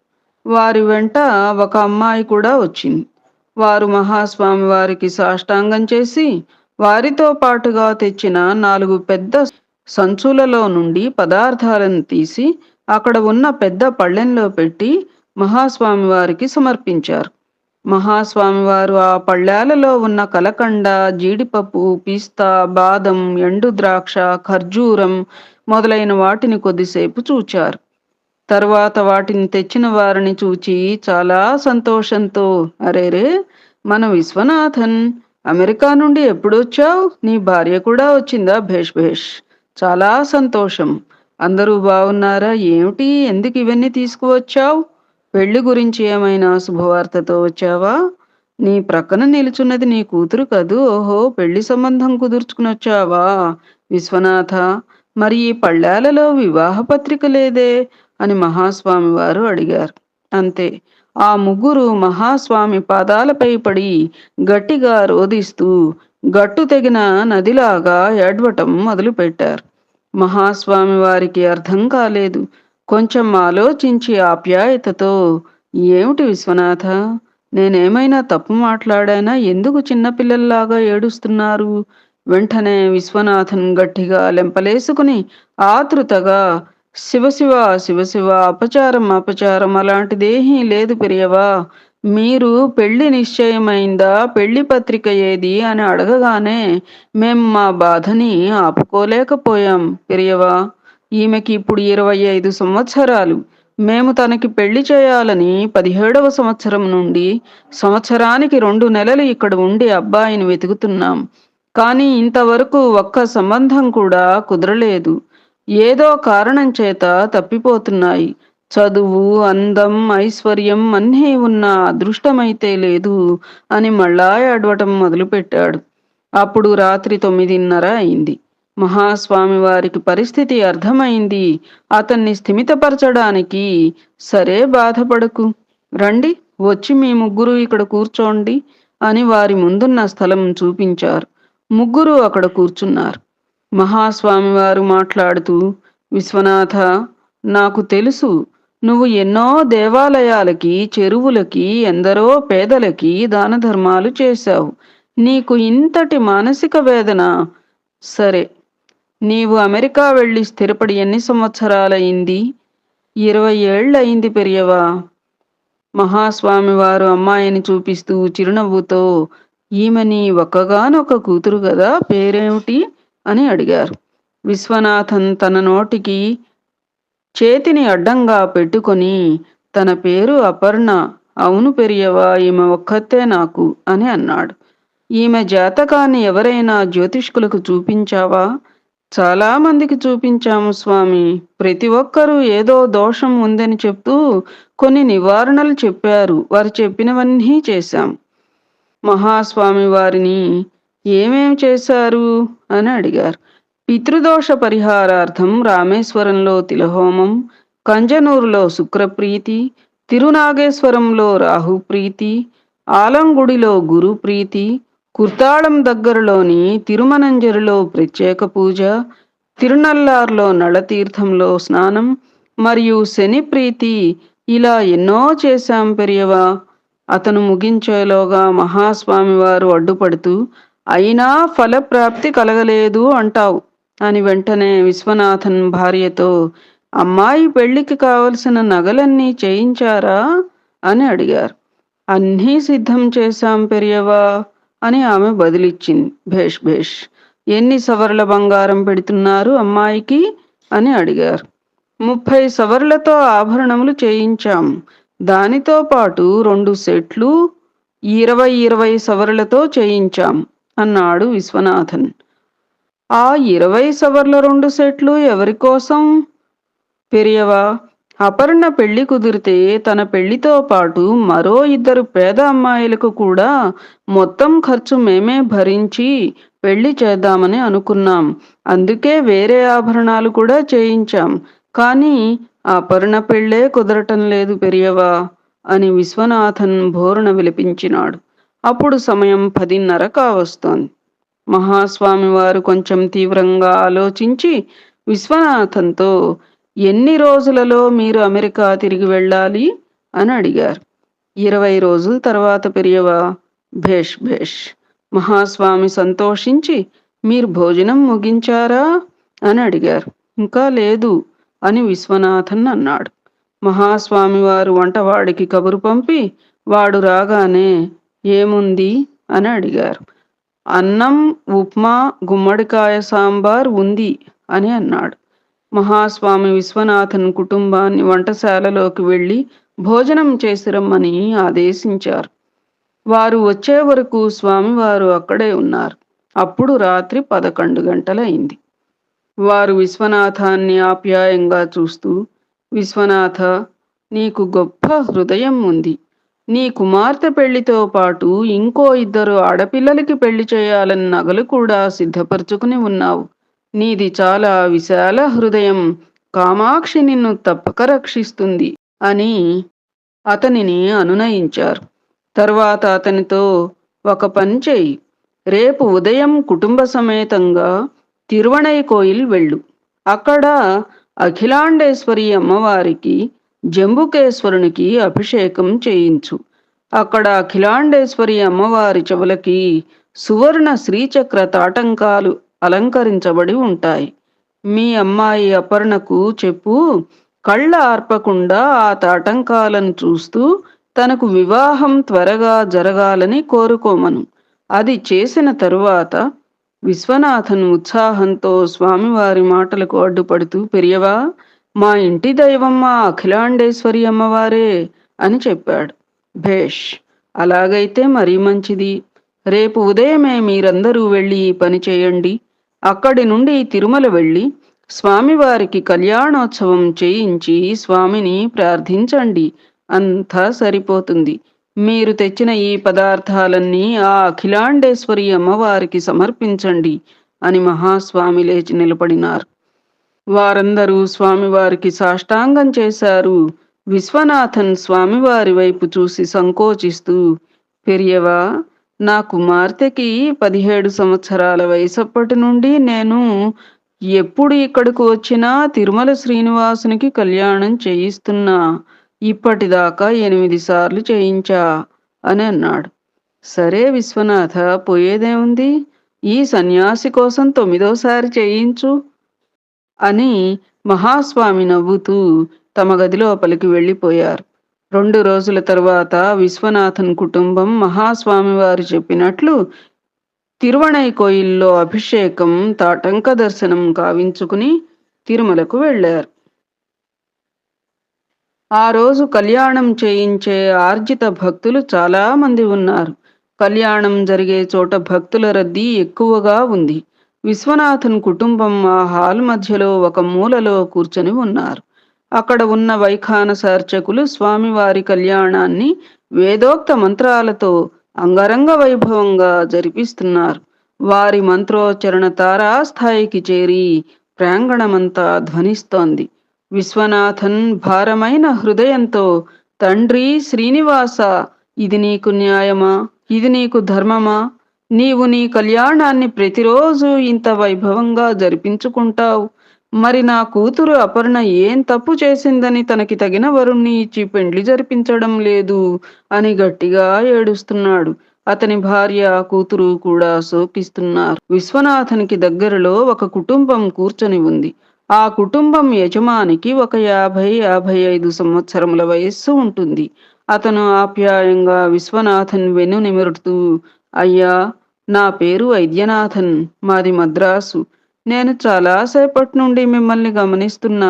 వారి వెంట ఒక అమ్మాయి కూడా వచ్చింది. వారు మహాస్వామి వారికి సాష్టాంగం చేసి వారితో పాటుగా తెచ్చిన 4 పెద్ద సంచులలో నుండి పదార్థాలను తీసి అక్కడ ఉన్న పెద్ద పళ్ళెంలో పెట్టి మహాస్వామి వారికి సమర్పించారు. మహాస్వామివారు ఆ పళ్ళాలలో ఉన్న కలకండ, జీడిపప్పు, పిస్తా, బాదం, ఎండు ద్రాక్ష, ఖర్జూరం మొదలైన వాటిని కొద్దిసేపు చూచారు. తరువాత వాటిని తెచ్చిన వారిని చూచి చాలా సంతోషంతో, అరేరే, మన విశ్వనాథన్, అమెరికా నుండి ఎప్పుడొచ్చావు? నీ భార్య కూడా వచ్చిందా? భేష్ భేష్, చాలా సంతోషం. అందరూ బాగున్నారా? ఏమిటి, ఎందుకు ఇవన్నీ తీసుకువచ్చావు? పెళ్లి గురించి ఏమైనా శుభవార్తతో వచ్చావా? నీ ప్రక్కన నిలుచున్నది నీ కూతురు కదూ. ఓహో, పెళ్లి సంబంధం కుదుర్చుకుని వచ్చావా? విశ్వనాథ, మరి ఈ పళ్ళాలలో వివాహ పత్రిక లేదే అని మహాస్వామి వారు అడిగారు. అంతే. ఆ ముగ్గురు మహాస్వామి పాదాలపై పడి గట్టిగా రోదిస్తూ గట్టు తెగిన నదిలాగా ఏడ్వటం మొదలుపెట్టారు. మహాస్వామి వారికి అర్థం కాలేదు. కొంచెం ఆలోచించి ఆప్యాయతతో, ఏమిటి విశ్వనాథ, నేనేమైనా తప్పు మాట్లాడానా? ఎందుకు చిన్నపిల్లల్లాగా ఏడుస్తున్నారు? వెంటనే విశ్వనాథన్ గట్టిగా లెంపలేసుకుని ఆతృతగా, శివశివ శివశివ, అపచారం అపచారం, అలాంటిదేహీ లేదు పెరియవా. మీరు పెళ్లి నిశ్చయమైందా? పెళ్లి పత్రిక ఏది అని అడగగానే మేం మా బాధని ఆపుకోలేకపోయాం పెరియవా. ఈమెకి ఇప్పుడు 25 సంవత్సరాలు. మేము తనకి పెళ్లి చేయాలని 17వ సంవత్సరం నుండి సంవత్సరానికి 2 నెలలు ఇక్కడ ఉండి అబ్బాయిని వెతుకుతున్నాం. కానీ ఇంతవరకు ఒక్క సంబంధం కూడా కుదరలేదు. ఏదో కారణం చేత తప్పిపోతున్నాయి. చదువు, అందం, ఐశ్వర్యం అన్నీ ఉన్న అదృష్టమైతే లేదు అని మళ్ళా ఏడవటం మొదలుపెట్టాడు. అప్పుడు రాత్రి 9:30 అయింది. మహాస్వామి వారికి పరిస్థితి అర్థమైంది. అతన్ని స్థిమితపరచడానికి, సరే బాధపడకు, రండి, వచ్చి మీ ముగ్గురు ఇక్కడ కూర్చోండి అని వారి ముందున్న స్థలం చూపించారు. ముగ్గురు అక్కడ కూర్చున్నారు. మహాస్వామి వారు మాట్లాడుతూ, విశ్వనాథ, నాకు తెలుసు, నువ్వు ఎన్నో దేవాలయాలకి, చెరువులకి, ఎందరో పేదలకి దాన ధర్మాలు చేశావు. నీకు ఇంతటి మానసిక వేదన. సరే, నీవు అమెరికా వెళ్ళి స్థిరపడి ఎన్ని సంవత్సరాలయింది? 20 ఏళ్లయింది పెరియవా. మహాస్వామి వారు అమ్మాయిని చూపిస్తూ చిరునవ్వుతో, ఈమె నీ ఒక్కగానొక్క కూతురు గదా, పేరేమిటి అని అడిగారు. విశ్వనాథన్ తన నోటికి చేతిని అడ్డంగా పెట్టుకొని, తన పేరు అపర్ణ. అవును పెరియవా, ఈమె ఒక్కతే నాకు అని అన్నాడు. ఈమె జాతకాన్ని ఎవరైనా జ్యోతిష్కులకు చూపించావా? చాలా మందికి చూపించాము స్వామి. ప్రతి ఒక్కరూ ఏదో దోషం ఉందని చెప్తూ కొన్ని నివారణలు చెప్పారు. వారు చెప్పినవన్నీ చేశాం. మహాస్వామి వారిని ఏమేం చేశారు అని అడిగారు. పితృదోష పరిహారార్థం రామేశ్వరంలో తిలహోమం, కంజనూరులో శుక్రప్రీతి, తిరునాగేశ్వరంలో రాహుప్రీతి, ఆలంగుడిలో గురుప్రీతి, కుర్తాళం దగ్గరలోని తిరుమనంజరిలో ప్రత్యేక పూజ, తిరునల్లార్లో నళతీర్థంలో స్నానం మరియు శని ప్రీతి, ఇలా ఎన్నో చేశాం పెరియవా. అతను ముగించేలోగా మహాస్వామి వారు అడ్డుపడుతూ, అయినా ఫలప్రాప్తి కలగలేదు అంటావు అని వెంటనే విశ్వనాథన్ భార్యతో, అమ్మాయి పెళ్లికి కావలసిన నగలన్నీ చేయించారా అని అడిగారు. అన్నీ సిద్ధం చేశాం పెరియవా అని ఆమె బదిలిచ్చింది. భేష్ భేష్. ఎన్ని సవర్ల బంగారం పెడుతున్నారు అమ్మాయికి అని అడిగారు. 30 సవర్లతో ఆభరణములు చేయించాం. దానితో పాటు 2 సెట్లు 20 సవర్లతో చేయించాం అన్నాడు విశ్వనాథన్. ఆ 20 సవర్ల 2 సెట్లు ఎవరికోసం పెరియవా? అపర్ణ పెళ్లి కుదిరితే తన పెళ్లితో పాటు మరో 2 పేద అమ్మాయిలకు కూడా మొత్తం ఖర్చు మేమే భరించి పెళ్లి చేద్దామని అనుకున్నాం. అందుకే వేరే ఆభరణాలు కూడా చేయించాం. కానీ అపర్ణ పెళ్ళే కుదరటం లేదు పెరియవా అని విశ్వనాథన్ భోరున విలపించినాడు. అప్పుడు సమయం 10:30 కావస్తోంది. మహాస్వామి వారు కొంచెం తీవ్రంగా ఆలోచించి విశ్వనాథన్తో, ఎన్ని రోజులలో మీరు అమెరికా తిరిగి వెళ్ళాలి అని అడిగారు. 20 రోజుల తర్వాత పెరియవా. భేష్ భేష్. మహాస్వామి సంతోషించి, మీరు భోజనం ముగించారా అని అడిగారు. ఇంకా లేదు అని విశ్వనాథన్ అన్నాడు. మహాస్వామి వారు వంటవాడికి కబురు పంపి, వాడు రాగానే ఏముంది అని అడిగారు. అన్నం, ఉప్మా, గుమ్మడికాయ సాంబార్ ఉంది అని అన్నాడు. మహాస్వామి విశ్వనాథన్ కుటుంబాన్ని వంటశాలలోకి వెళ్ళి భోజనం చేసిరమ్మని ఆదేశించారు. వారు వచ్చే వరకు స్వామివారు అక్కడే ఉన్నారు. అప్పుడు రాత్రి 11 గంటలయింది. వారు విశ్వనాథాన్ని ఆప్యాయంగా చూస్తూ, విశ్వనాథ, నీకు గొప్ప హృదయం ఉంది. నీ కుమార్తె పెళ్లితో పాటు ఇంకో 2 ఆడపిల్లలకి పెళ్లి చేయాలని నగలు కూడా సిద్ధపరుచుకుని ఉన్నావు. నీది చాలా విశాల హృదయం. కామాక్షి నిన్ను తప్పక రక్షిస్తుంది అని అతనిని అనునయించారు. తర్వాత అతనితో, ఒక పని చెయ్యి. రేపు ఉదయం కుటుంబ సమేతంగా తిరువణైకోయిల్ వెళ్ళు. అక్కడ అఖిలాండేశ్వరి అమ్మవారికి, జంబుకేశ్వరునికి అభిషేకం చేయించు. అక్కడ అఖిలాండేశ్వరి అమ్మవారి చెవులకి సువర్ణ శ్రీచక్ర తాటంకాలు అలంకరించబడి ఉంటాయి. మీ అమ్మాయి అపర్ణకు చెప్పు, కళ్ళ ఆర్పకుండా ఆ తాటంకాలను చూస్తూ తనకు వివాహం త్వరగా జరగాలని కోరుకోమను. అది చేసిన తరువాత విశ్వనాథన్ ఉత్సాహంతో స్వామివారి మాటలకు అడ్డుపడుతూ, పెరియవా, మా ఇంటి దైవమ్మ అఖిలాండేశ్వరి అమ్మవారే అని చెప్పాడు. భేష్, అలాగైతే మరీ మంచిది. రేపు ఉదయమే మీరందరూ వెళ్ళి ఈ పని చేయండి. అక్కడి నుండి తిరుమల వెళ్ళి స్వామివారికి కళ్యాణోత్సవం చేయించి స్వామిని ప్రార్థించండి. అంతా సరిపోతుంది. మీరు తెచ్చిన ఈ పదార్థాలన్నీ ఆ అఖిలాండేశ్వరి అమ్మవారికి సమర్పించండి అని మహాస్వామి లేచి నిలబడినారు. వారందరూ స్వామివారికి సాష్టాంగం చేశారు. విశ్వనాథన్ స్వామివారి వైపు చూసి సంకోచిస్తూ, పెరియవా, నా కుమార్తెకి 17 సంవత్సరాల వయసప్పటి నుండి నేను ఎప్పుడు ఇక్కడకు వచ్చినా తిరుమల శ్రీనివాసునికి కళ్యాణం చేయిస్తున్నా. ఇప్పటిదాకా 8 సార్లు చేయించా అని అన్నాడు. సరే విశ్వనాథ, పోయేదేముంది? ఈ సన్యాసి కోసం 9వ సారి చేయించు అని మహాస్వామి నవ్వుతూ తమ గది లోపలికి వెళ్ళిపోయారు. 2 రోజుల తరువాత విశ్వనాథన్ కుటుంబం మహాస్వామివారు చెప్పినట్లు తిరువణైకోయిల్లో అభిషేకం, తాటంక దర్శనం కావించుకుని తిరుమలకు వెళ్ళారు. ఆ రోజు కళ్యాణం చేయించే ఆర్జిత భక్తులు చాలా మంది ఉన్నారు. కళ్యాణం జరిగే చోట భక్తుల రద్దీ ఎక్కువగా ఉంది. విశ్వనాథన్ కుటుంబం ఆ హాల్ మధ్యలో ఒక మూలలో కూర్చొని ఉన్నారు. అక్కడ ఉన్న వైఖానసార్చకులు స్వామివారి కళ్యాణాన్ని వేదోక్త మంత్రాలతో అంగరంగ వైభవంగా జరిపిస్తున్నారు. వారి మంత్రోచ్చరణ తారాస్థాయికి చేరి ప్రాంగణమంతా ధ్వనిస్తోంది. విశ్వనాథన్ భారమైన హృదయంతో, తండ్రి శ్రీనివాస, ఇది నీకు న్యాయమా? ఇది నీకు ధర్మమా? నీవు నీ కళ్యాణాన్ని ప్రతిరోజు ఇంత వైభవంగా జరిపించుకుంటావు. మరి నా కూతురు అపర్ణ ఏం తప్పు చేసిందని తనకి తగిన వరుణ్ణి ఇచ్చి పెండ్లి జరిపించడం లేదు అని గట్టిగా ఏడుస్తున్నాడు. అతని భార్య, కూతురు కూడా శోకిస్తున్నారు. విశ్వనాథనికి దగ్గరలో ఒక కుటుంబం కూర్చొని ఉంది. ఆ కుటుంబం యజమానికి ఒక 50-55 సంవత్సరముల వయస్సు ఉంటుంది. అతను ఆప్యాయంగా విశ్వనాథన్ వెన్ను నిమురుతూ, అయ్యా, నా పేరు వైద్యనాథన్, మాది మద్రాసు. నేను చాలాసేపటి నుండి మిమ్మల్ని గమనిస్తున్నా.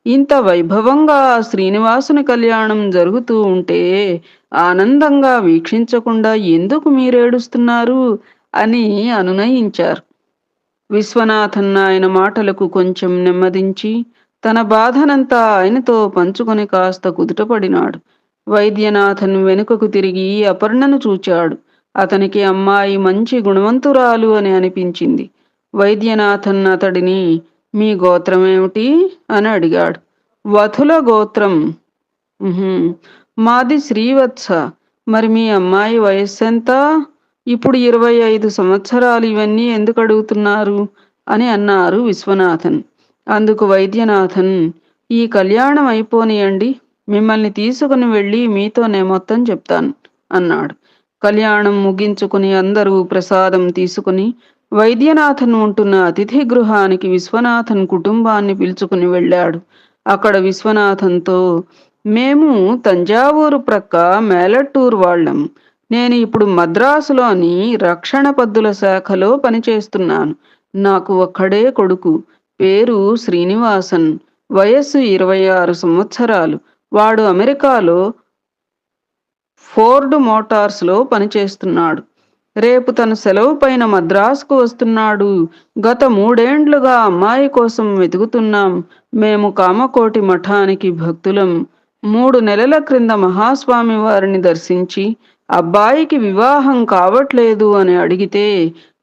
ఇంత వైభవంగా శ్రీనివాసుని కళ్యాణం జరుగుతూ ఉంటే ఆనందంగా వీక్షించకుండా ఎందుకు మీరేడుస్తున్నారు అని అనునయించారు. విశ్వనాథన్ ఆయన మాటలకు కొంచెం నెమ్మదించి తన బాధనంతా ఆయనతో పంచుకొని కాస్త కుదుటపడినాడు. వైద్యనాథన్ వెనుకకు తిరిగి అపర్ణను చూచాడు. అతనికి అమ్మాయి మంచి గుణవంతురాలు అని అనిపించింది. వైద్యనాథన్ అతడిని, మీ గోత్రమేమిటి అని అడిగాడు. వధుల గోత్రం. "ఉహుం, మాది శ్రీవత్స. మరి మీ అమ్మాయి వయస్సెంత? ఇప్పుడు 25 సంవత్సరాలు. ఇవన్నీ ఎందుకు అడుగుతున్నారు అని అన్నారు విశ్వనాథన్. అందుకు వైద్యనాథన్, ఈ కళ్యాణం అయిపోనియండి, మిమ్మల్ని తీసుకుని వెళ్ళి మీతోనే మొత్తం చెప్తాను అన్నాడు. కళ్యాణం ముగించుకుని అందరూ ప్రసాదం తీసుకుని వైద్యనాథన్ ఉంటున్న అతిథి గృహానికి విశ్వనాథన్ కుటుంబాన్ని పిలుచుకుని వెళ్ళాడు. అక్కడ విశ్వనాథన్తో, మేము తంజావూరు ప్రక్క మేలట్టూరు వాళ్ళం. నేను ఇప్పుడు మద్రాసులోని రక్షణ పద్దుల శాఖలో పనిచేస్తున్నాను. నాకు ఒక్కడే కొడుకు. పేరు శ్రీనివాసన్. వయస్సు 26 సంవత్సరాలు. వాడు అమెరికాలో ఫోర్డ్ మోటార్స్లో పనిచేస్తున్నాడు. రేపు తను సెలవు పైన మద్రాసుకు వస్తున్నాడు. గత 3 ఏండ్లుగా అమ్మాయి కోసం వెతుకుతున్నాం. మేము కామకోటి మఠానికి భక్తులం. 3 నెలల క్రింద మహాస్వామి వారిని దర్శించి అబ్బాయికి వివాహం కావట్లేదు అని అడిగితే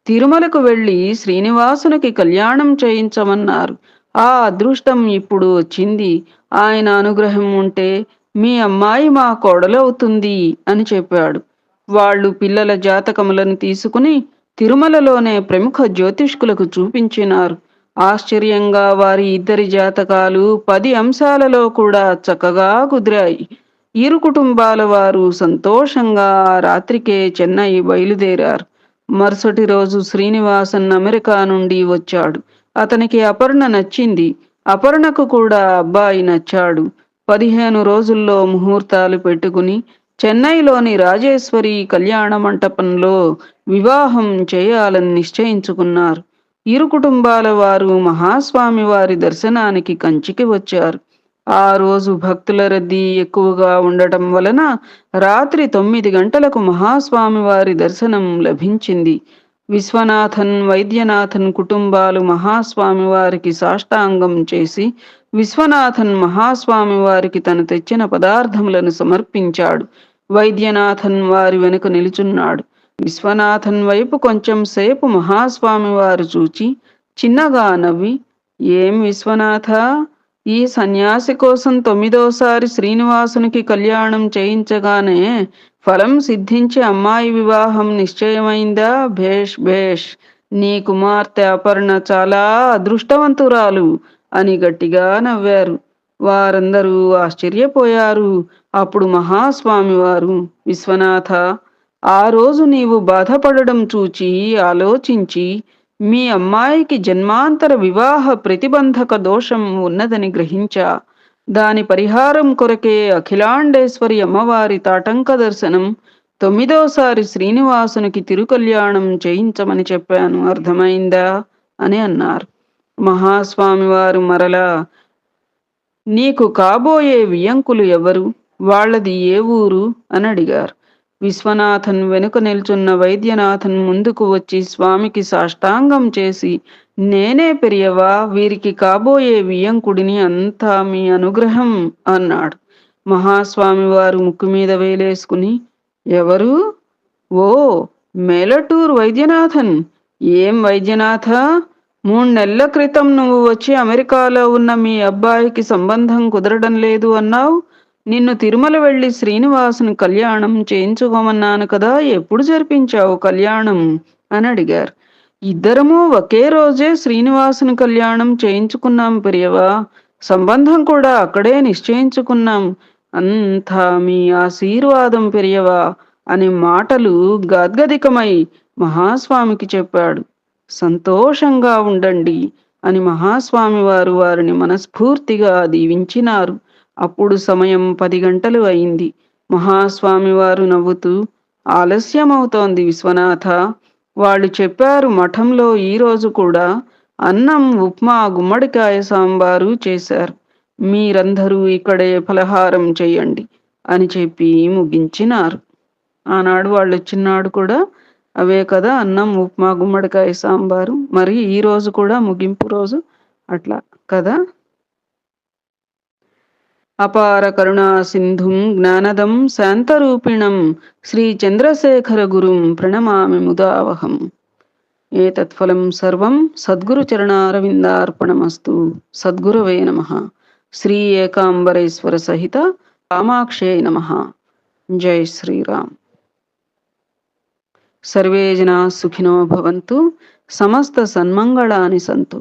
తిరుమలకు వెళ్ళి శ్రీనివాసునికి కళ్యాణం చేయించమన్నారు. ఆ అదృష్టం ఇప్పుడు వచ్చింది. ఆయన అనుగ్రహం ఉంటే మీ అమ్మాయి మా కోడలవుతుంది అని చెప్పాడు. వాళ్ళు పిల్లల జాతకములను తీసుకుని తిరుమలలోనే ప్రముఖ జ్యోతిష్కులకు చూపించినారు. ఆశ్చర్యంగా వారి ఇద్దరి జాతకాలు 10 అంశాలలో కూడా చక్కగా కుదిరాయి. ఇరు కుటుంబాల వారు సంతోషంగా ఆ రాత్రికే చెన్నై బయలుదేరారు. మరుసటి రోజు శ్రీనివాసన్ అమెరికా నుండి వచ్చాడు. అతనికి అపర్ణ నచ్చింది. అపర్ణకు కూడా అబ్బాయి నచ్చాడు. 15 రోజుల్లో ముహూర్తాలు పెట్టుకుని చెన్నైలోని రాజేశ్వరి కళ్యాణ మంటపంలో వివాహం చేయాలని నిశ్చయించుకున్నారు. ఇరు కుటుంబాల వారు మహాస్వామి వారి దర్శనానికి కంచికి వచ్చారు. ఆ రోజు భక్తుల రద్దీ ఎక్కువగా ఉండటం వలన రాత్రి 9 గంటలకు మహాస్వామి వారి దర్శనం లభించింది. విశ్వనాథన్, వైద్యనాథన్ కుటుంబాలు మహాస్వామి వారికి సాష్టాంగం చేసి విశ్వనాథన్ మహాస్వామి వారికి తను తెచ్చిన పదార్థములను సమర్పించాడు. వైద్యనాథన్ వారి వెనుక నిలుచున్నాడు. విశ్వనాథన్ వైపు కొంచెం సేపు మహాస్వామి వారు చూచి చిన్నగా నవ్వి, ఏం విశ్వనాథ, ఈ సన్యాసి కోసం 9వసారి శ్రీనివాసునికి కళ్యాణం చేయించగానే ఫలం సిద్ధించి అమ్మాయి వివాహం నిశ్చయమైందా? భేష్ భేష్, నీ కుమార్తె అపర్ణ చాలా అదృష్టవంతురాలు అని గట్టిగా నవ్వారు. వారందరూ ఆశ్చర్యపోయారు. అప్పుడు మహాస్వామి వారు, విశ్వనాథ, ఆ రోజు నీవు బాధపడడం చూచి ఆలోచించి మీ అమ్మాయికి జన్మాంతర వివాహ ప్రతిబంధక దోషం ఉన్నదని గ్రహించా. దాని పరిహారం కొరకే అఖిలాండేశ్వరి అమ్మవారి తాటంక దర్శనం, తొమ్మిదోసారి శ్రీనివాసునికి తిరుకల్యాణం చేయించమని చెప్పాను, అర్థమైందా అని అన్నారు. మహాస్వామివారు మరలా, నీకు కాబోయే వియంకులు ఎవరు, వాళ్ళది ఏ ఊరు అని అడిగారు. విశ్వనాథన్ వెనుక నిల్చున్న వైద్యనాథన్ ముందుకు వచ్చి స్వామికి సాష్టాంగం చేసి, నేనే పెరియవా, వీరికి కాబోయే వియంకుడిని, అంతా మీ అనుగ్రహం అన్నాడు. మహాస్వామివారు ముక్కు మీద వేలేసుకుని, ఎవరు? ఓ, మేలటూర్ వైద్యనాథన్. ఏం వైద్యనాథ, 3 నెలల క్రితం నువ్వు వచ్చి అమెరికాలో ఉన్న మీ అబ్బాయికి సంబంధం కుదరడం లేదు అన్నావు. నిన్ను తిరుమల వెళ్ళి శ్రీనివాసుని కళ్యాణం చేయించుకోమన్నాను కదా, ఎప్పుడు జరిపించావు కళ్యాణం అని అడిగారు. ఇద్దరము ఒకే రోజే శ్రీనివాసుని కళ్యాణం చేయించుకున్నాం పెరియవా, సంబంధం కూడా అక్కడే నిశ్చయించుకున్నాం, అంతా మీ ఆశీర్వాదం పెరియవా అని మాటలు గద్గదికమై మహాస్వామికి చెప్పాడు. సంతోషంగా ఉండండి అని మహాస్వామి వారిని మనస్ఫూర్తిగా దీవించినారు. అప్పుడు సమయం 10 గంటలు అయింది. మహాస్వామివారు నవ్వుతూ, ఆలస్యమవుతోంది విశ్వనాథ. వాళ్ళు చెప్పారు, మఠంలో ఈరోజు కూడా అన్నం, ఉప్మా, గుమ్మడికాయ సాంబారు చేశారు. మీరందరూ ఇక్కడే ఫలహారం చెయ్యండి అని చెప్పి ముగించినారు. ఆనాడు వాళ్ళు వచ్చినాడు కూడా అవే కదా, అన్నం, ఉప్మా, గుమ్మడికాయ సాంబారు. మరి ఈ రోజు కూడా ముగింపు రోజు అట్లా కదా. అపార కరుణా సింధుం జ్ఞానదం శాంతరూపిణం శ్రీ చంద్రశేఖర గురుం ప్రణమామి ముదావహం. ఏతత్ఫలం సర్వం సద్గురు చరణారవిందార్పణమస్తు. సద్గురవే నమః. శ్రీ ఏకాంబరేశ్వర సహిత కామాక్షే నమః. జై శ్రీరామ్. సర్వే జనా సుఖినో భవంతు. సమస్త సన్మంగళాని సంతు.